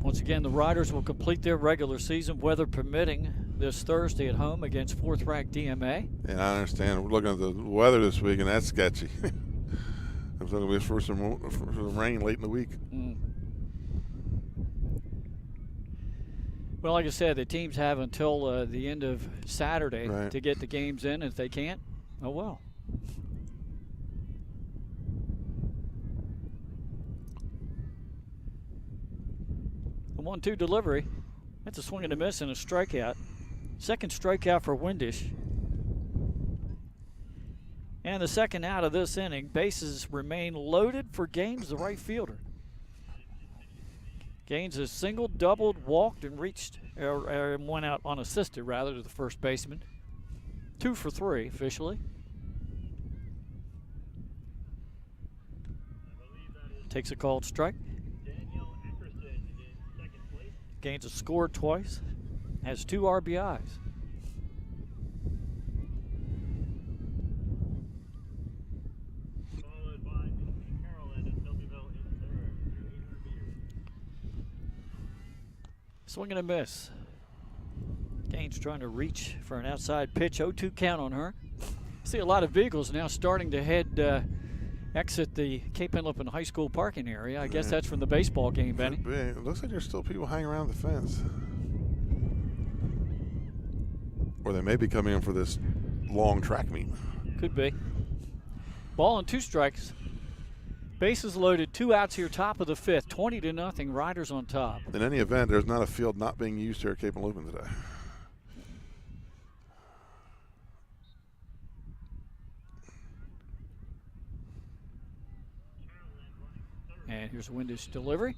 Once again, the Riders will complete their regular season, weather permitting, this Thursday at home against 4th-ranked DMA. Yeah, I understand. We're looking at the weather this week, and that's sketchy. It's going to be for some rain late in the week. Well, like I said, the teams have until the end of Saturday Right. to get the games in. If they can't, oh well. A 1-2 delivery. That's a swing and a miss and a strikeout. Second strikeout for Windish. And the second out of this inning. Bases remain loaded for Gaines, the right fielder. Gaines has singled, doubled, walked, and reached, or went out unassisted, rather, to the first baseman. 2 for 3, officially. Takes a called strike. Gaines has scored twice, has 2 RBIs. Swing and a miss. Gaines trying to reach for an outside pitch. 0-2 count on her. See a lot of vehicles now starting to exit the Cape Henlopen High School parking area. I guess that's from the baseball game, Benny. It looks like there's still people hanging around the fence. Or they may be coming in for this long track meet. Could be. Ball and 2 strikes. Bases loaded, 2 outs here, top of the 5th. 20-0, Riders on top. In any event, there's not a field not being used here at Cape Henlopen today. And here's a Windish delivery.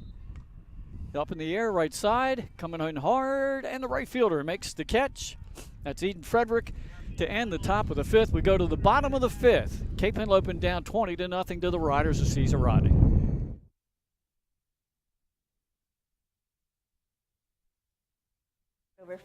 Up in the air, right side, coming in hard, and the right fielder makes the catch. That's Eden Frederick to end the top of the 5th. We go to the bottom of the 5th. Cape Henlopen down 20-0 to the Riders of Cesar Rodney.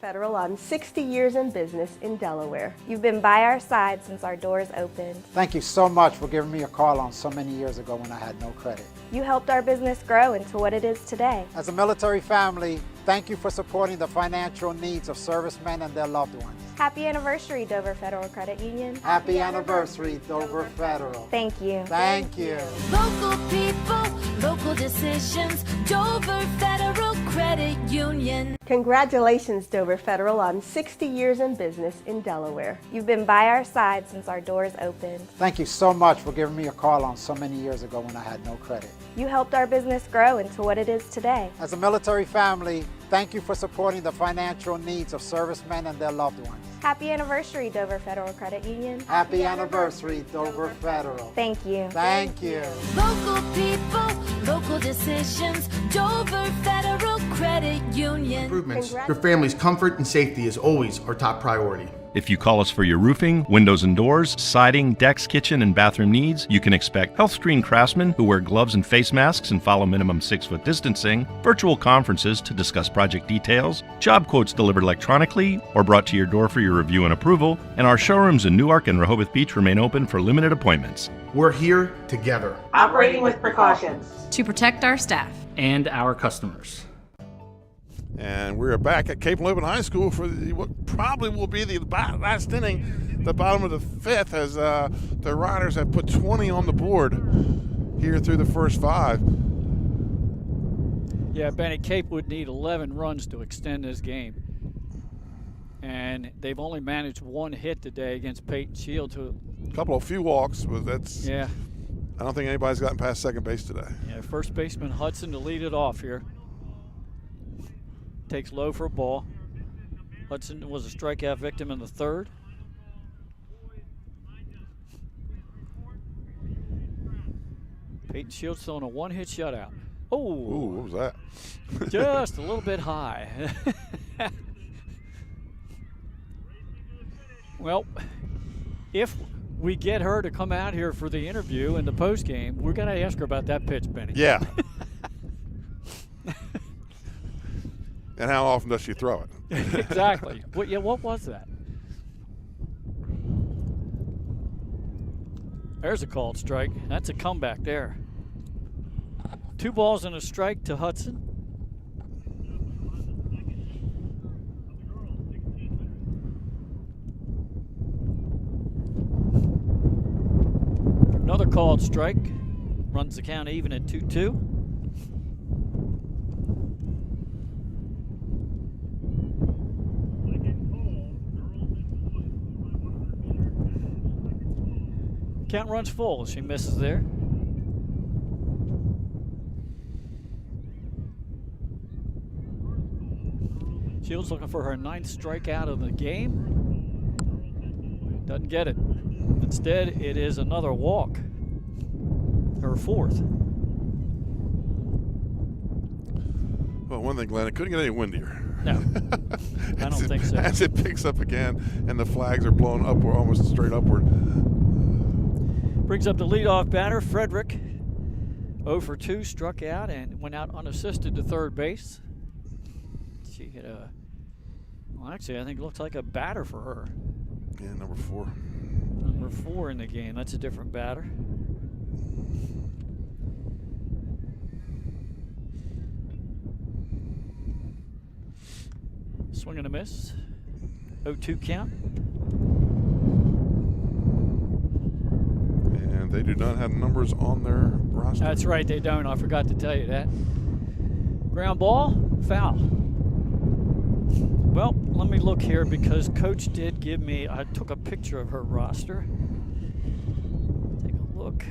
Federal on 60 years in business in Delaware. You've been by our side since our doors opened. Thank you so much for giving me a call on so many years ago when I had no credit. You helped our business grow into what it is today. As a military family, thank you for supporting the financial needs of servicemen and their loved ones. Happy anniversary, Dover Federal Credit Union. Happy anniversary, Dover Federal. Thank you. Thank you. Local people, local decisions, Dover Federal Credit Union. Congratulations, Dover Federal, on 60 years in business in Delaware. You've been by our side since our doors opened. Thank you so much for giving me a call on so many years ago when I had no credit. You helped our business grow into what it is today. As a military family, thank you for supporting the financial needs of servicemen and their loved ones. Happy anniversary, Dover Federal Credit Union. Happy anniversary, Dover Federal. Thank you. Thank you. Local people, local decisions, Dover Federal Credit Union. Improvements. Your family's comfort and safety is always our top priority. If you call us for your roofing, windows and doors, siding, decks, kitchen, and bathroom needs, you can expect health screen craftsmen who wear gloves and face masks and follow minimum 6-foot distancing, virtual conferences to discuss project details, job quotes delivered electronically or brought to your door for your review and approval, and our showrooms in Newark and Rehoboth Beach remain open for limited appointments. We're here together. Operating with precautions. To protect our staff. And our customers. And we're back at Cape Henlopen High School for what probably will be the last inning, the bottom of the fifth, as the Riders have put 20 on the board here through the first 5. Yeah, Benny, Cape would need 11 runs to extend this game. And they've only managed 1 hit today against Peyton Shields. A few walks, but that's... Yeah. I don't think anybody's gotten past second base today. Yeah, first baseman Hudson to lead it off here. Takes low for a ball. Hudson was a strikeout victim in the 3rd. Peyton Shields throwing a 1-hit shutout. Oh, what was that? Just a little bit high. Well, if we get her to come out here for the interview in the post game, we're going to ask her about that pitch, Benny. Yeah. And how often does she throw it? Exactly. What was that? There's a called strike. That's a comeback there. 2 balls and a strike to Hudson. Another called strike. Runs the count even at 2-2. Count runs full. She misses there. Shields looking for her 9th strikeout of the game. Doesn't get it. Instead, it is another walk. Her 4th. Well, one thing, Glenn, it couldn't get any windier. No, I don't think so. As it picks up again, and the flags are blown upward, almost straight upward. Brings up the leadoff batter, Frederick. 0 for 2, struck out and went out unassisted to third base. She hit well, actually, I think it looks like a batter for her. Yeah, number 4. Number 4 in the game. That's a different batter. Swing and a miss. 0-2 count. And they do not have numbers on their roster. That's right, they don't. I forgot to tell you that. Ground ball, foul. Well, let me look here because Coach did give me, I took a picture of her roster. Take a look.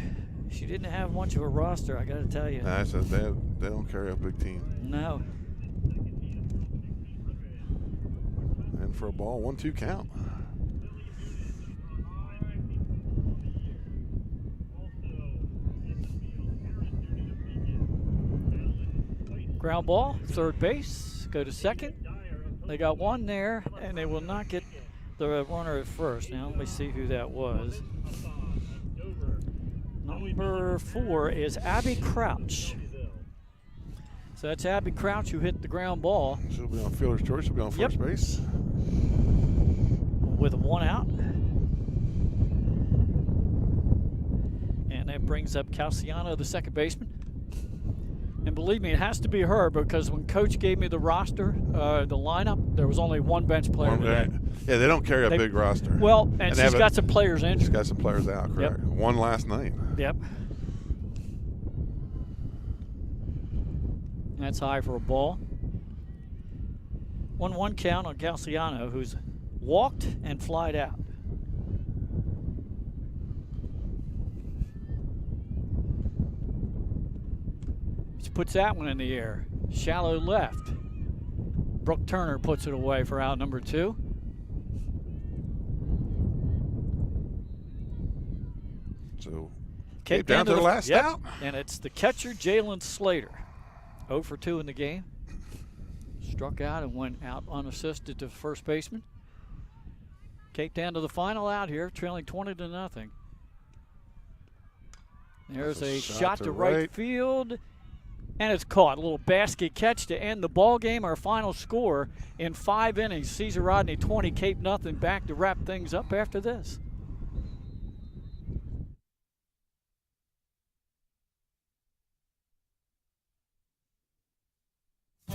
She didn't have much of a roster, I got to tell you. Nah, they don't carry a big team. No. And for a ball, 1-2 count. Ground ball, third base, go to second. They got one there, and they will not get the runner at first. Now, let me see who that was. Number 4 is Abby Crouch. So that's Abby Crouch who hit the ground ball. She'll be on fielder's choice. She'll be on first base. With 1 out. And that brings up Calciano, the second baseman. And believe me, it has to be her because when Coach gave me the roster, the lineup, there was only 1 bench player today. Yeah, they don't carry a big roster. Well, and she's got some players in. She's got some players out, correct. Yep. 1 last night. Yep. That's high for a ball. 1-1 count on Calciano, who's walked and flied out. She puts that one in the air. Shallow left. Brooke Turner puts it away for out number 2. So, Cape down to the last out. And it's the catcher, Jalen Slater. 0 for 2 in the game. struck out and went out unassisted to first baseman. Cape down to the final out here, trailing 20-0. There's a shot to right field, and it's caught. A little basket catch to end the ball game. Our final score in 5 innings. Caesar Rodney 20, Cape nothing. Back to wrap things up after this.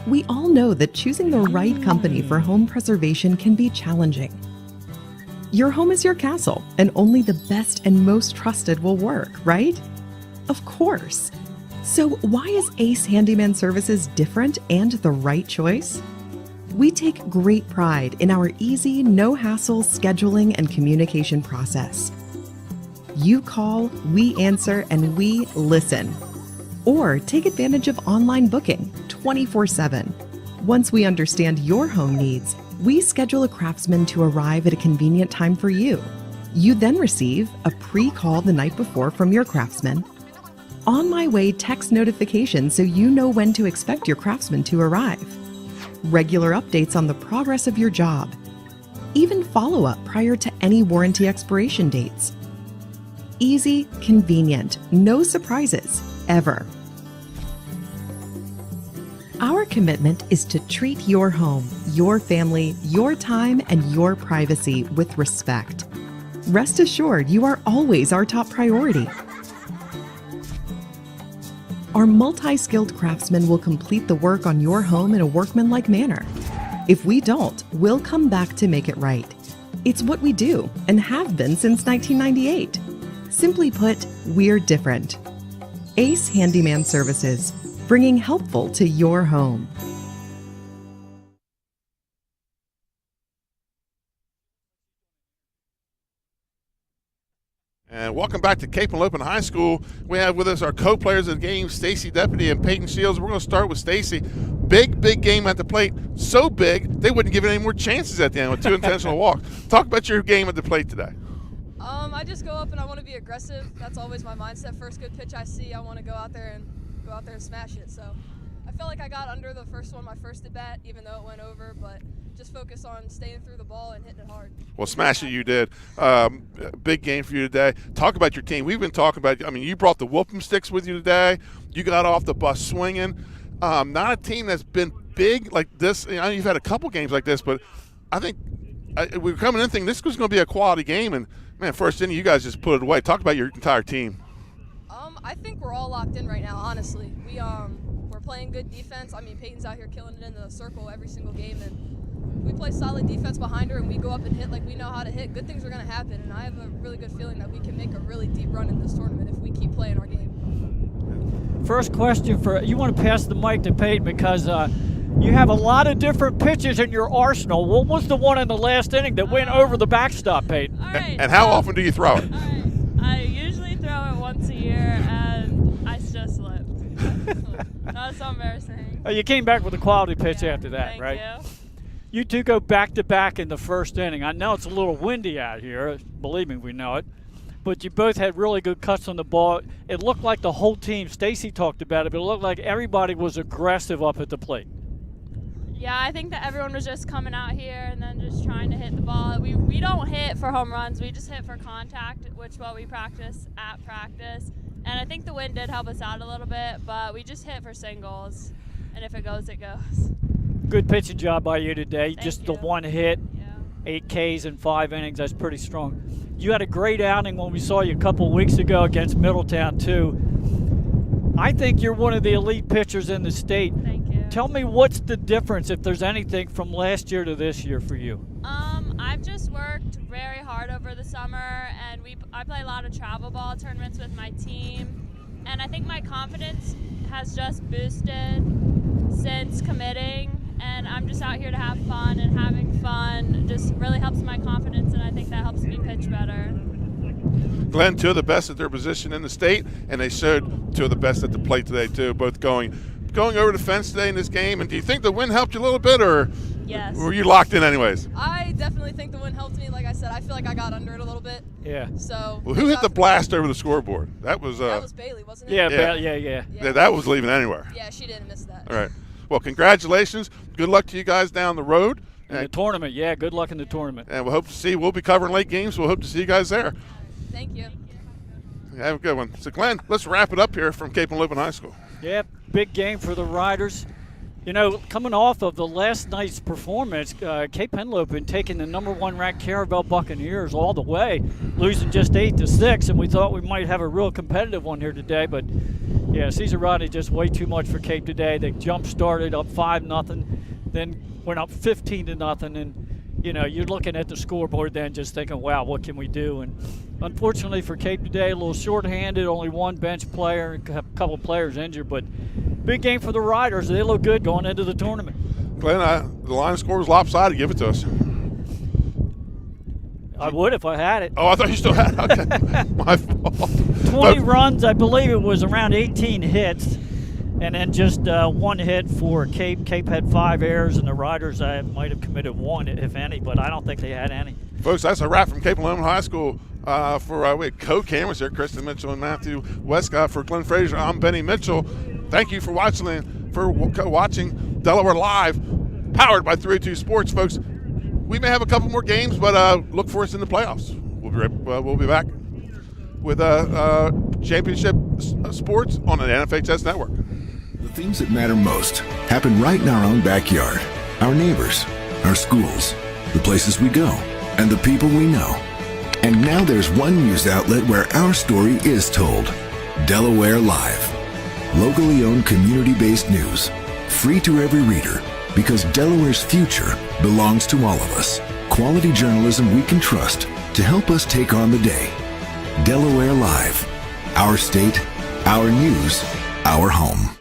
We all know that choosing the right company for home preservation can be challenging. Your home is your castle, and only the best and most trusted will work, right? Of course. So why is Ace Handyman Services different and the right choice? We take great pride in our easy, no-hassle scheduling and communication process. You call, we answer, and we listen. Or take advantage of online booking 24/7. Once we understand your home needs, we schedule a craftsman to arrive at a convenient time for you. You then receive a pre-call the night before from your craftsman. On my way text notification so you know when to expect your craftsman to arrive. Regular updates on the progress of your job. Even follow-up prior to any warranty expiration dates. Easy, convenient, no surprises, ever. Our commitment is to treat your home, your family, your time, and your privacy with respect. Rest assured, you are always our top priority. Our multi-skilled craftsmen will complete the work on your home in a workmanlike manner. If we don't, we'll come back to make it right. It's what we do and have been since 1998. Simply put, we're different. Ace Handyman Services, bringing helpful to your home. And welcome back to Cape Henlopen High School. We have with us our co-players of the game, Stacy Deputy and Peyton Shields. We're going to start with Stacy. Big game at the plate. So big, they wouldn't give it any more chances at the end with 2 intentional walks. Talk about your game at the plate today. I just go up and I want to be aggressive. That's always my mindset. First good pitch I see, I want to go out there and smash it. So I felt like I got under the first one, my first at bat, even though it went over, but just focus on staying through the ball and hitting it hard. Well, smash it you did. Big game for you today. Talk about your team. We've been talking about, you brought the whoop'em sticks with you today. You got off the bus swinging. Not a team that's been big like this. You've had a couple games like this, but I think we were coming in thinking this was going to be a quality game, and man, first inning, you guys just put it away. Talk about your entire team. I think we're all locked in right now, honestly. We're playing good defense. Peyton's out here killing it in the circle every single game, and we play solid defense behind her, and we go up and hit like we know how to hit. Good things are going to happen, and I have a really good feeling that we can make a really deep run in this tournament if we keep playing our game. First question you want to pass the mic to Peyton because you have a lot of different pitches in your arsenal. What was the one in the last inning that went over the backstop, Peyton? All right, and how often do you throw it? All right. I usually throw it once a year, and I just slipped. That's so embarrassing. You came back with a quality pitch after that, Thank right? you. You two go back-to-back in the first inning. I know it's a little windy out here. Believe me, we know it. But you both had really good cuts on the ball. It looked like the whole team, Stacy talked about it, but it looked like everybody was aggressive up at the plate. Yeah, I think that everyone was just coming out here and then just trying to hit the ball. We don't hit for home runs. We just hit for contact, which is what we practice at practice. And I think the wind did help us out a little bit, but we just hit for singles. And if it goes, it goes. Good pitching job by you today. Thank just you. the one hit, 8 Ks in 5 innings. That's pretty strong. You had a great outing when we saw you a couple weeks ago against Middletown, too. I think you're one of the elite pitchers in the state. Thank you. Tell me what's the difference, if there's anything, from last year to this year for you? I've just worked very hard over the summer, and I play a lot of travel ball tournaments with my team. And I think my confidence has just boosted since committing. And I'm just out here to have fun, and having fun just really helps my confidence, and I think that helps me pitch better. Glenn, 2 of the best at their position in the state, and they showed 2 of the best at the plate today too, both going over the fence today in this game. And do you think the wind helped you a little bit, or Yes. were you locked in anyways? I definitely think the wind helped me. Like I said, I feel like I got under it a little bit. Yeah. So. Well, who hit the blast over the scoreboard? That was That was Bailey, wasn't it? Yeah. Yeah, that was leaving anywhere. Yeah, she didn't miss that. All right. Well, congratulations. Good luck to you guys down the road. In the tournament, yeah, good luck in the tournament. And we'll be covering late games. We'll hope to see you guys there. Thank you. Have a good one. So, Glenn, let's wrap it up here from Cape Henlopen High School. Yeah, big game for the Riders. You know, coming off of the last night's performance, Cape Henlopen taking the #1 ranked Caravel Buccaneers all the way, losing just 8-6, and we thought we might have a real competitive one here today. But yeah, Cesar Rodney just way too much for Cape today. They jump started up 5-0, then went up 15-0, and you know, you're looking at the scoreboard then just thinking, wow, what can we do? And unfortunately for Cape today, a little short-handed, only one bench player, a couple players injured, but big game for the Riders. They look good going into the tournament. Glenn, the line score was lopsided. Give it to us. I would if I had it. Oh, I thought you still had it. Okay. My fault. 20 runs, I believe it was around 18 hits, and then just one hit for Cape. Cape had 5 errors, and the Riders might have committed 1, if any, but I don't think they had any. Folks, that's a wrap from Cape Henlopen High School. We had co-cameras here, Kristen Mitchell and Matthew Westcott. For Glenn Frazier, I'm Benny Mitchell. Thank you for watching Delaware Live, powered by 302 Sports, folks. We may have a couple more games, but look for us in the playoffs. We'll be back with championship sports on the NFHS network. The things that matter most happen right in our own backyard. Our neighbors, our schools, the places we go, and the people we know. And now there's one news outlet where our story is told. Delaware Live. Locally owned, community-based news. Free to every reader, because Delaware's future belongs to all of us. Quality journalism we can trust to help us take on the day. Delaware Live. Our state, our news, our home.